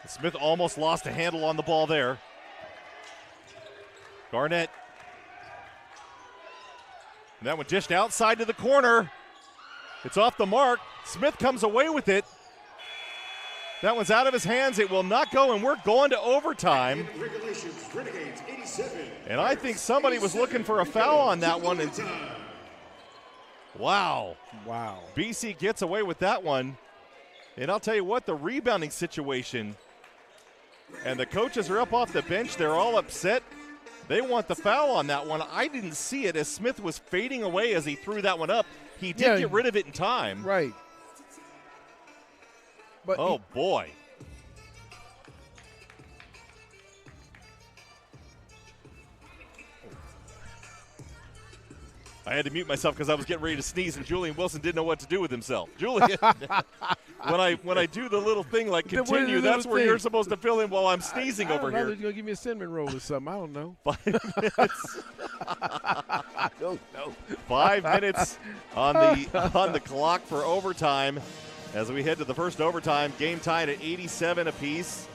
Smith almost lost a handle on the ball there. Garnett. And that one dished outside to the corner. It's off the mark. Smith comes away with it. That one's out of his hands. It will not go, and we're going to overtime. And I think somebody was looking for a foul on that one. And wow. BC gets away with that one. And I'll tell you what, the rebounding situation, and the coaches are up off the bench. They're all upset. They want the foul on that one. I didn't see it as Smith was fading away as he threw that one up. He did get rid of it in time. Right. But oh, boy. I had to mute myself because I was getting ready to sneeze, and Julian Wilson didn't know what to do with himself. Julian, when I do the little thing like continue, that's where you're supposed to fill in while I'm sneezing over here. You're going to give me a cinnamon roll or something. I don't know. 5 minutes. I don't know. 5 minutes on the clock for overtime as we head to the first overtime. Game tied at 87 apiece.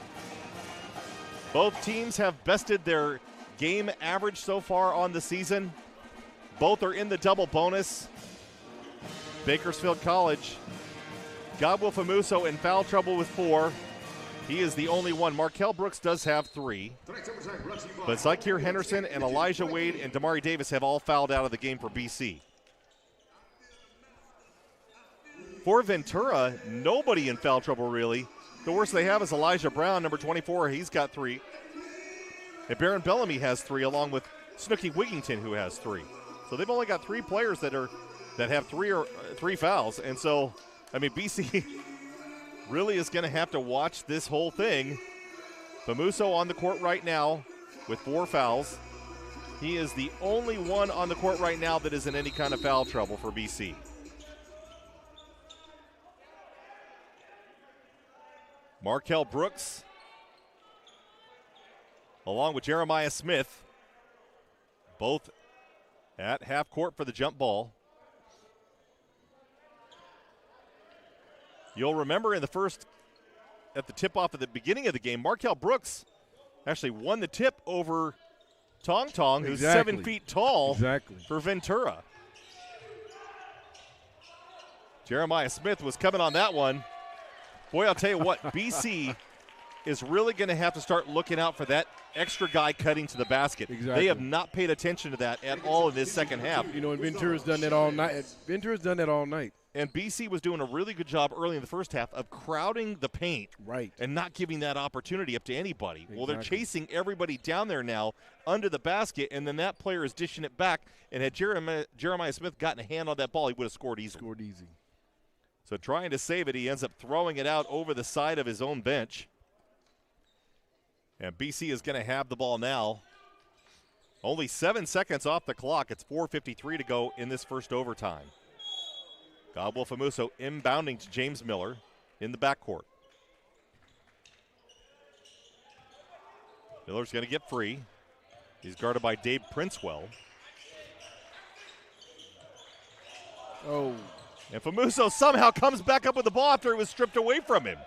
Both teams have bested their game average so far on the season. Both are in the double bonus. Bakersfield College got Wilfamuso in foul trouble with 4. He is the only one. Markel Brooks does have 3. But Zykir Henderson and Elijah Wade and Damari Davis have all fouled out of the game for BC. For Ventura, nobody in foul trouble really. The worst they have is Elijah Brown, number 24. He's got 3. And Baron Bellamy has 3, along with Snooky Wigington, who has 3. So they've only got 3 players that have 3 fouls. And so, I mean, BC really is going to have to watch this whole thing. Famuso on the court right now with 4 fouls. He is the only one on the court right now that is in any kind of foul trouble for BC. Markel Brooks, along with Jeremiah Smith, both at half court for the jump ball. You'll remember at the tip-off at the beginning of the game, Markel Brooks actually won the tip over Tong Tong, who's 7 feet tall for Ventura. Jeremiah Smith was coming on that one. Boy, I'll tell you what, BC is really going to have to start looking out for that extra guy cutting to the basket. They have not paid attention to that at all in this second half. You know, and Ventura's done that all night. And BC was doing a really good job early in the first half of crowding the paint and not giving that opportunity up to anybody. Well, they're chasing everybody down there now under the basket, and then that player is dishing it back. And had Jeremiah Smith gotten a hand on that ball, he would have scored easy. So trying to save it, he ends up throwing it out over the side of his own bench. And BC is going to have the ball now. Only 7 seconds off the clock. It's 4:53 to go in this first overtime. Wolfamuso inbounding to James Miller in the backcourt. Miller's going to get free. He's guarded by Dave Princewell. Oh. And Famuso somehow comes back up with the ball after it was stripped away from him.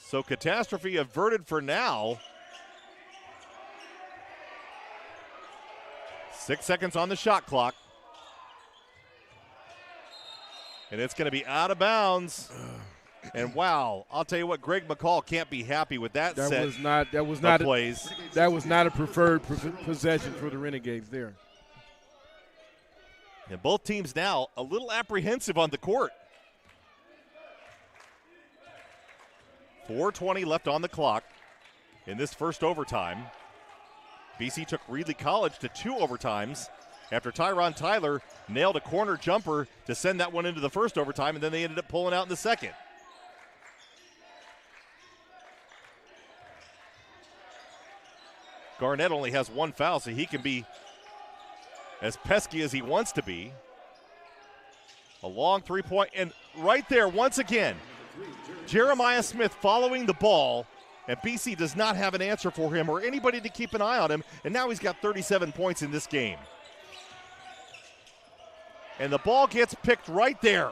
So catastrophe averted for now. 6 seconds on the shot clock. And it's going to be out of bounds. And wow, I'll tell you what, Greg McCall can't be happy with that set That was of not plays. That was not a preferred possession for the Renegades there. And both teams now a little apprehensive on the court. 4:20 left on the clock in this first overtime. BC took Reedley College to 2 overtimes after Tyron Tyler nailed a corner jumper to send that one into the first overtime, and then they ended up pulling out in the second. Garnett only has 1 foul, so he can be as pesky as he wants to be. A long three-point, and right there, once again, Jeremiah Smith following the ball, and BC does not have an answer for him or anybody to keep an eye on him, and now he's got 37 points in this game. And the ball gets picked right there.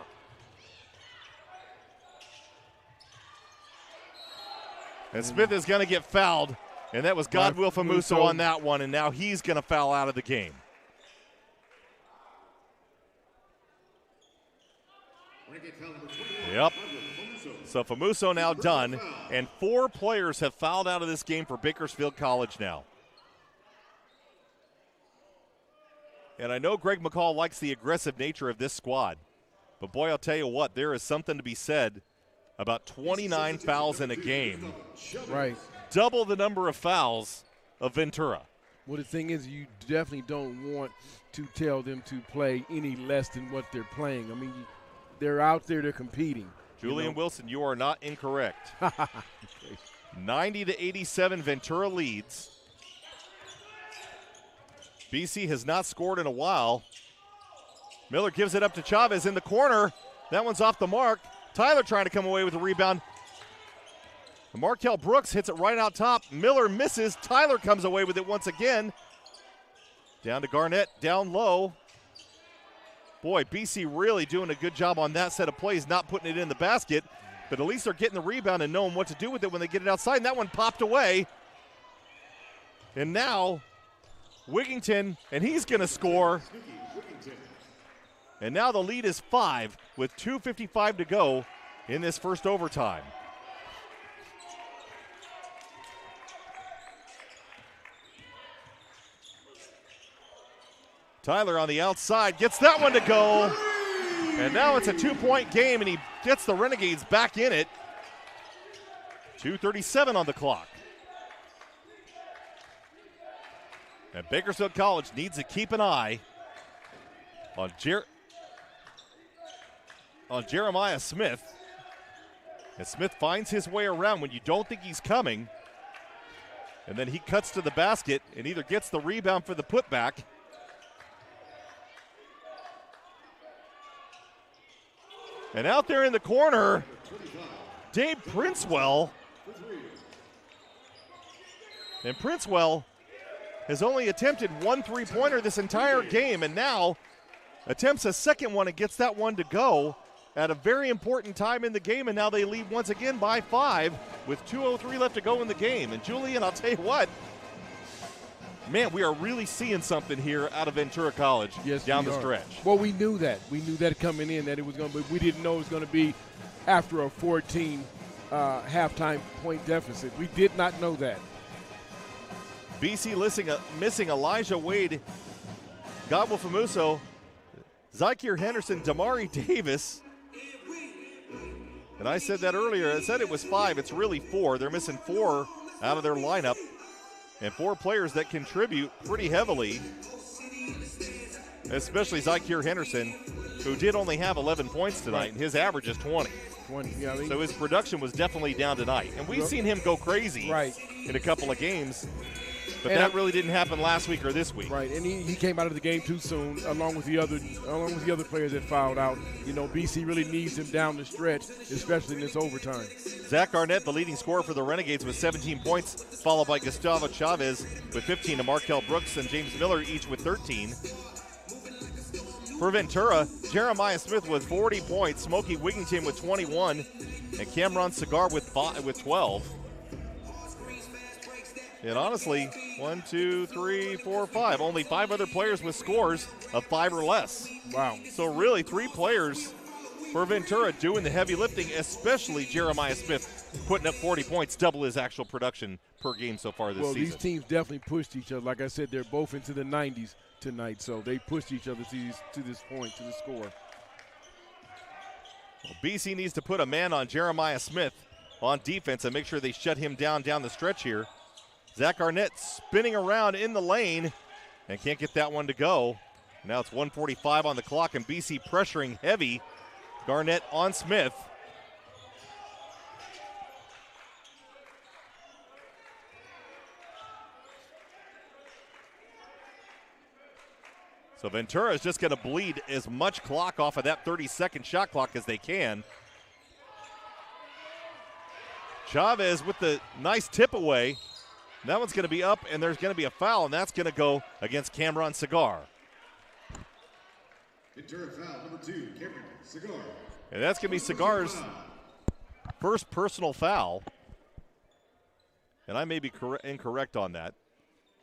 And Smith is going to get fouled, and that was Godwill Famuso on that one, and now he's going to foul out of the game. Yep. So Famuso now done, and 4 players have fouled out of this game for Bakersfield College now. And I know Greg McCall likes the aggressive nature of this squad, but boy, I'll tell you what, there is something to be said about 29 fouls in a game. Right. Double the number of fouls of Ventura. Well, the thing is, you definitely don't want to tell them to play any less than what they're playing. I mean, they're out there, they're competing. Julian Wilson, you are not incorrect. 90-87, Ventura leads. BC has not scored in a while. Miller gives it up to Chavez in the corner. That one's off the mark. Tyler trying to come away with the rebound. Markel Brooks hits it right out top. Miller misses. Tyler comes away with it once again. Down to Garnett, down low. Boy, BC really doing a good job on that set of plays, not putting it in the basket, but at least they're getting the rebound and knowing what to do with it when they get it outside. And that one popped away. And now Wigington, and he's going to score. And now the lead is 5 with 2:55 to go in this first overtime. Tyler on the outside gets that one to go. And now it's a 2-point game, and he gets the Renegades back in it. 2:37 on the clock. And Bakersfield College needs to keep an eye on Jeremiah Smith. And Smith finds his way around when you don't think he's coming. And then he cuts to the basket and either gets the rebound for the putback. And out there in the corner, Dave Princewell. And Princewell has only attempted 1 3-pointer this entire game, and now attempts a second one and gets that one to go at a very important time in the game, and now they lead once again by 5 with 2:03 left to go in the game. And Julian, I'll tell you what, man, we are really seeing something here out of Ventura College down the stretch. Well, we knew that. We knew that coming in, that it was going to be. We didn't know it was going to be after a 14 halftime point deficit. We did not know that. BC missing Elijah Wade, Godwill Famuso, Zykeer Henderson, Damari Davis. And I said that earlier. I said it was 5. It's really 4. They're missing 4 out of their lineup. And 4 players that contribute pretty heavily, especially Zykeer Henderson, who did only have 11 points tonight, and his average is 20. Yeah, so his production was definitely down tonight. And we've seen him go crazy in a couple of games, but that really didn't happen last week or this week. Right, and he came out of the game too soon, along with the other players that fouled out. You know, BC really needs him down the stretch, especially in this overtime. Zach Garnett, the leading scorer for the Renegades, with 17 points, followed by Gustavo Chavez with 15, and Markel Brooks and James Miller each with 13. For Ventura, Jeremiah Smith with 40 points, Smokey Wigington with 21, and Cameron Cigar with 12. And honestly, 1, 2, 3, 4, 5. Only 5 other players with scores of 5 or less. Wow. So really 3 players for Ventura doing the heavy lifting, especially Jeremiah Smith putting up 40 points, double his actual production per game so far this season. Well, these teams definitely pushed each other. Like I said, they're both into the 90s tonight, so they pushed each other to this point, to the score. Well, BC needs to put a man on Jeremiah Smith on defense and make sure they shut him down the stretch here. Zach Arnett spinning around in the lane and can't get that one to go. Now it's 1:45 on the clock, and BC pressuring heavy. Garnett on Smith. So Ventura is just going to bleed as much clock off of that 30-second shot clock as they can. Chavez with the nice tip away. That one's going to be up, and there's going to be a foul, and that's going to go against Cameron Cigar. Ventura foul number 2, Cameron Cigar. And that's going to be Cigar's first personal foul. And I may be incorrect on that.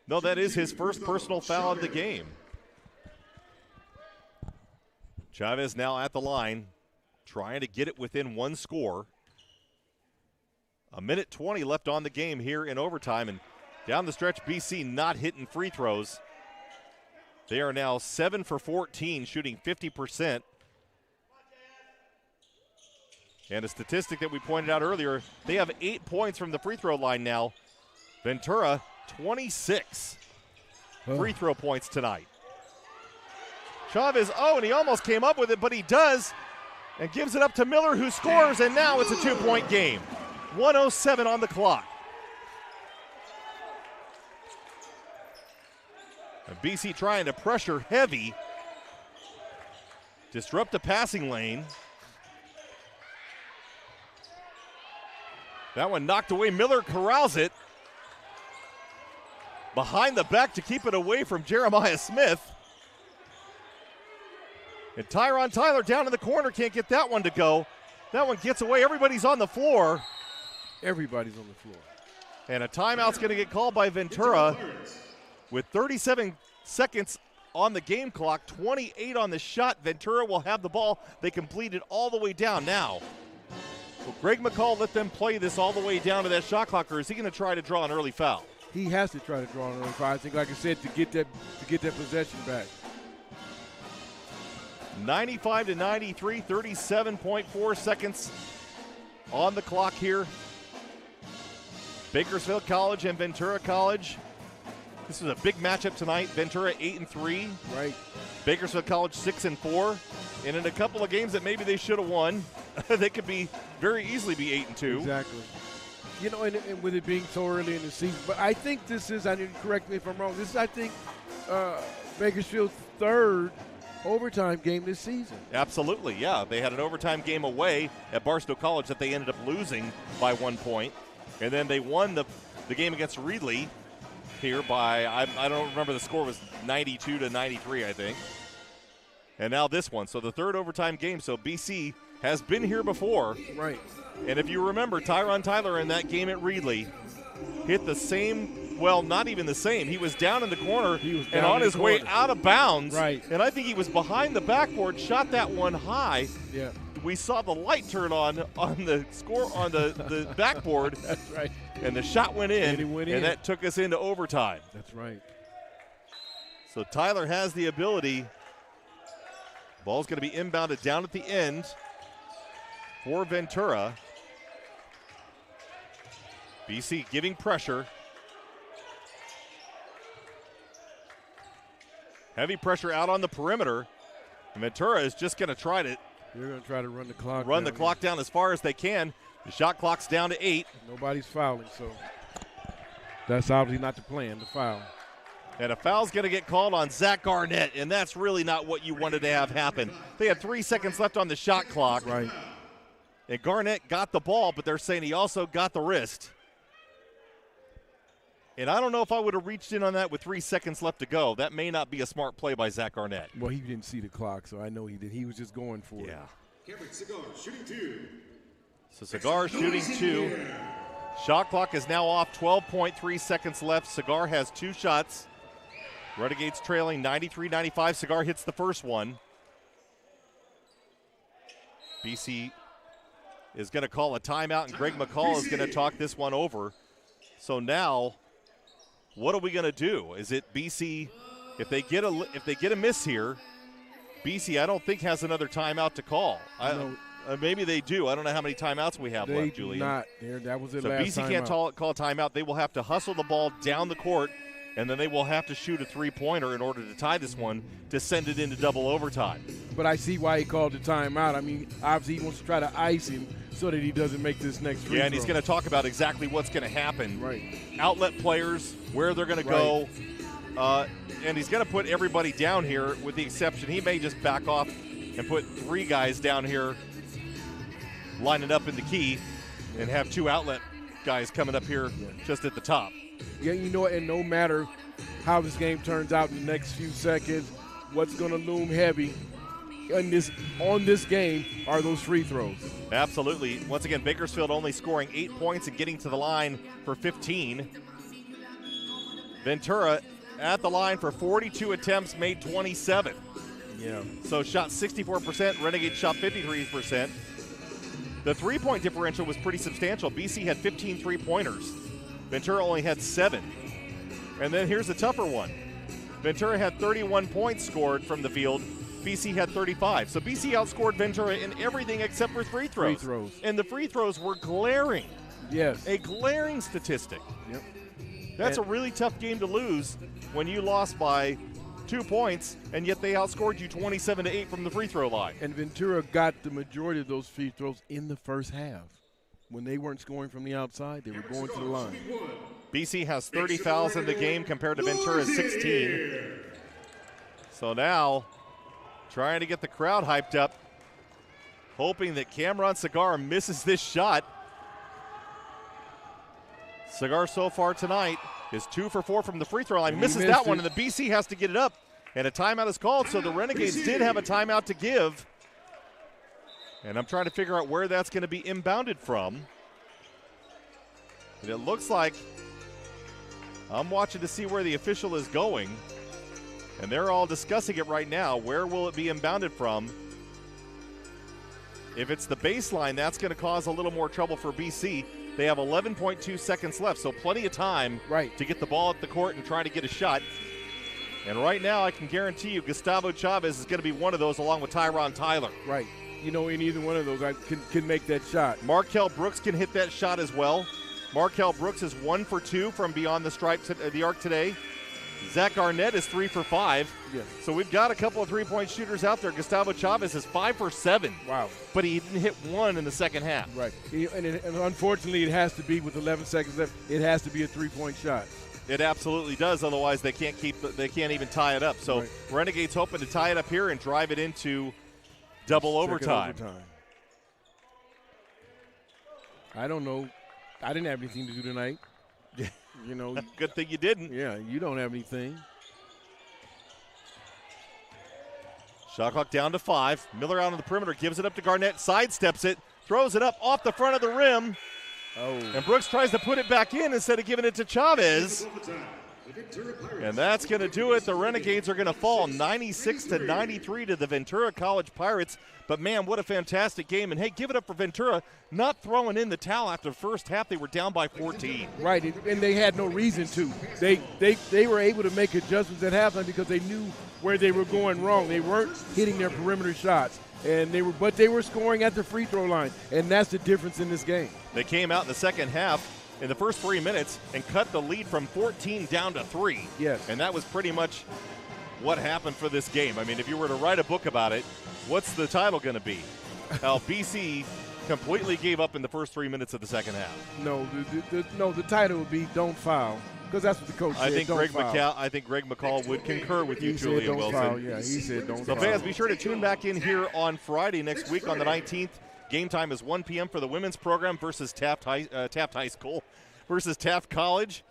No, that is his first personal foul of the game. Chavez now at the line, trying to get it within one score. 1:20 left on the game here in overtime, and down the stretch, BC not hitting free throws. They are now 7 for 14, shooting 50%. And a statistic that we pointed out earlier, they have 8 points from the free throw line now. Ventura, 26 free throw points tonight. Chavez, and he almost came up with it, but he does, and gives it up to Miller, who scores, and now it's a 2-point game. 1:07 on the clock. And BC trying to pressure heavy, disrupt the passing lane. That one knocked away. Miller corrals it behind the back to keep it away from Jeremiah Smith. And Tyron Tyler down in the corner, can't get that one to go. That one gets away. Everybody's on the floor. Everybody's on the floor. And a timeout's going to get called by Ventura with 37 seconds on the game clock, 28 on the shot. Ventura will have the ball. They complete it all the way down now. Will Greg McCall let them play this all the way down to that shot clock, or is he going to try to draw an early foul? He has to try to draw an early foul, I think, like I said, to get that possession back. 95-93, 37.4 seconds on the clock here. Bakersfield College and Ventura College. This is a big matchup tonight. Ventura 8-3. Right. Bakersfield College 6-4. And in a couple of games that maybe they should have won, they could be very easily be 8-2. Exactly. You know, and with it being so early in the season, but I think this is, I didn't correct me if I'm wrong, this is, I think, Bakersfield's third overtime game this season. Absolutely, yeah. They had an overtime game away at Barstow College that they ended up losing by 1 point. And then they won the game against Reedley here by, I don't remember, the score was 92-93, I think. And now this one. So the third overtime game. So BC has been here before. Right. And if you remember, Tyron Tyler in that game at Reedley hit the same, well, not even the same. He was down in the corner and on his way out of bounds. Right. And I think he was behind the backboard, shot that one high. Yeah. We saw the light turn on the score on the backboard. That's right. And the shot went in, and it went in. And that took us into overtime. That's right. So Tyler has the ability. Ball's going to be inbounded down at the end for Ventura. BC giving pressure. Heavy pressure out on the perimeter. And Ventura is just going to try to They're going to try to run the clock Run the clock down as far as they can. The shot clock's down to 8. Nobody's fouling, so that's obviously not the plan, the foul. And a foul's going to get called on Zach Garnett, and that's really not what you wanted to have happen. They had 3 seconds left on the shot clock. Right. And Garnett got the ball, but they're saying he also got the wrist. And I don't know if I would have reached in on that with 3 seconds left to go. That may not be a smart play by Zach Garnett. Well, he didn't see the clock, so I know he did. He was just going for it. Yeah. Cameron Cigar shooting 2. So Cigar shooting 2. Shot clock is now off, 12.3 seconds left. Cigar has 2 shots. Renegades trailing 93-95. Cigar hits the first one. BC is going to call a timeout, and Greg McCall is going to talk this one over. So now, what are we going to do? Is it BC? If they get a miss here, BC I don't think has another timeout to call. Maybe they do. I don't know how many timeouts we have left, Julian. Not. That was their so last BC timeout. can't call a timeout. They will have to hustle the ball down the court, and then they will have to shoot a three-pointer in order to tie this one to send it into double overtime. But I see why he called the timeout. I mean, obviously he wants to try to ice him so that he doesn't make this next free throw. Yeah, and he's going to talk about exactly what's going to happen. Right. Outlet players, where they're going to go. And he's going to put everybody down here with the exception. He may just back off and put 3 guys down here lining up in the key and have 2 outlet guys coming up here just at the top. Yeah, you know, and no matter how this game turns out in the next few seconds, what's going to loom heavy on this game are those free throws. Absolutely. Once again, Bakersfield only scoring 8 points and getting to the line for 15. Ventura at the line for 42 attempts, made 27. Yeah. So shot 64%, Renegades shot 53%. The three-point differential was pretty substantial. BC had 15 three-pointers. Ventura only had 7. And then here's the tougher one. Ventura had 31 points scored from the field. BC had 35. So BC outscored Ventura in everything except for free throws. And the free throws were glaring. Yes. A glaring statistic. Yep. That's a really tough game to lose when you lost by 2 points, and yet they outscored you 27-8 from the free throw line. And Ventura got the majority of those free throws in the first half. When they weren't scoring from the outside, they were going to the line. BC has 30 fouls in the game compared to Ventura's 16. So now, trying to get the crowd hyped up, hoping that Cameron Cigar misses this shot. Cigar so far tonight is 2 for 4 from the free throw line. Misses that one, and the BC has to get it up. And a timeout is called, so the Renegades did have a timeout to give. And I'm trying to figure out where that's going to be inbounded from. And it looks like I'm watching to see where the official is going. And they're all discussing it right now. Where will it be inbounded from? If it's the baseline, that's going to cause a little more trouble for BC. They have 11.2 seconds left, so plenty of time to get the ball at the court and try to get a shot. And right now, I can guarantee you Gustavo Chavez is going to be one of those along with Tyron Tyler. Right. You know, in either one of those, I can make that shot. Markel Brooks can hit that shot as well. Markel Brooks is 1 for 2 from beyond the stripes at the arc today. Zach Arnett is 3 for 5. Yes. So we've got a couple of three-point shooters out there. Gustavo Chavez is 5 for 7. Wow. But he didn't hit one in the second half. Right. And unfortunately, it has to be with 11 seconds left. It has to be a three-point shot. It absolutely does. Otherwise, they can't even tie it up. So Renegades hoping to tie it up here and drive it into double overtime. I don't know. I didn't have anything to do tonight. You know, good thing you didn't. Yeah, you don't have anything. Shot clock down to 5. Miller out on the perimeter, gives it up to Garnett, sidesteps it, throws it up off the front of the rim. Oh. And Brooks tries to put it back in instead of giving it to Chavez. And that's going to do it. The Renegades are going to fall 96-93 to the Ventura College Pirates. But, man, what a fantastic game. And, hey, give it up for Ventura not throwing in the towel after the first half. They were down by 14. Right, and they had no reason to. They were able to make adjustments at halftime because they knew where they were going wrong. They weren't hitting their perimeter shots, but they were scoring at the free throw line, and that's the difference in this game. They came out in the second half in the first 3 minutes and cut the lead from 14 down to 3. Yes. And that was pretty much what happened for this game. I mean, if you were to write a book about it, what's the title going to be? How BC completely gave up in the first 3 minutes of the second half. No, the title would be "Don't Foul," because that's what the coach said. I think Greg McCall would concur with you, he Julian said, "Don't Wilson." Foul. Yeah, he said, "Don't foul." So fans, be sure to tune back in here on Friday next week on the 19th. Game time is 1 p.m. for the women's program versus Taft High School versus Taft College.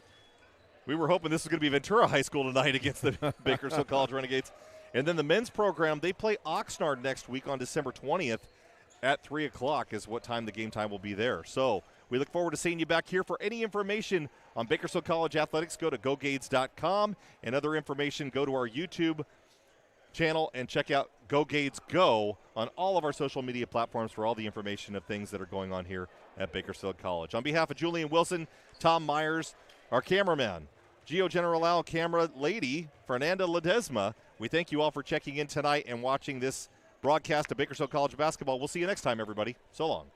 We were hoping this was going to be Ventura High School tonight against the Bakersfield College Renegades. And then the men's program, they play Oxnard next week on December 20th at 3 o'clock is what time the game time will be there. So we look forward to seeing you back here. For any information on Bakersfield College athletics, go to gogades.com. And other information, go to our YouTube channel and check out Go Gades Go on all of our social media platforms for all the information of things that are going on here at Bakersfield College. On behalf of Julian Wilson, Tom Myers, our cameraman, Geo General camera lady, Fernanda Ledesma, we thank you all for checking in tonight and watching this broadcast of Bakersfield College basketball. We'll see you next time, everybody. So long.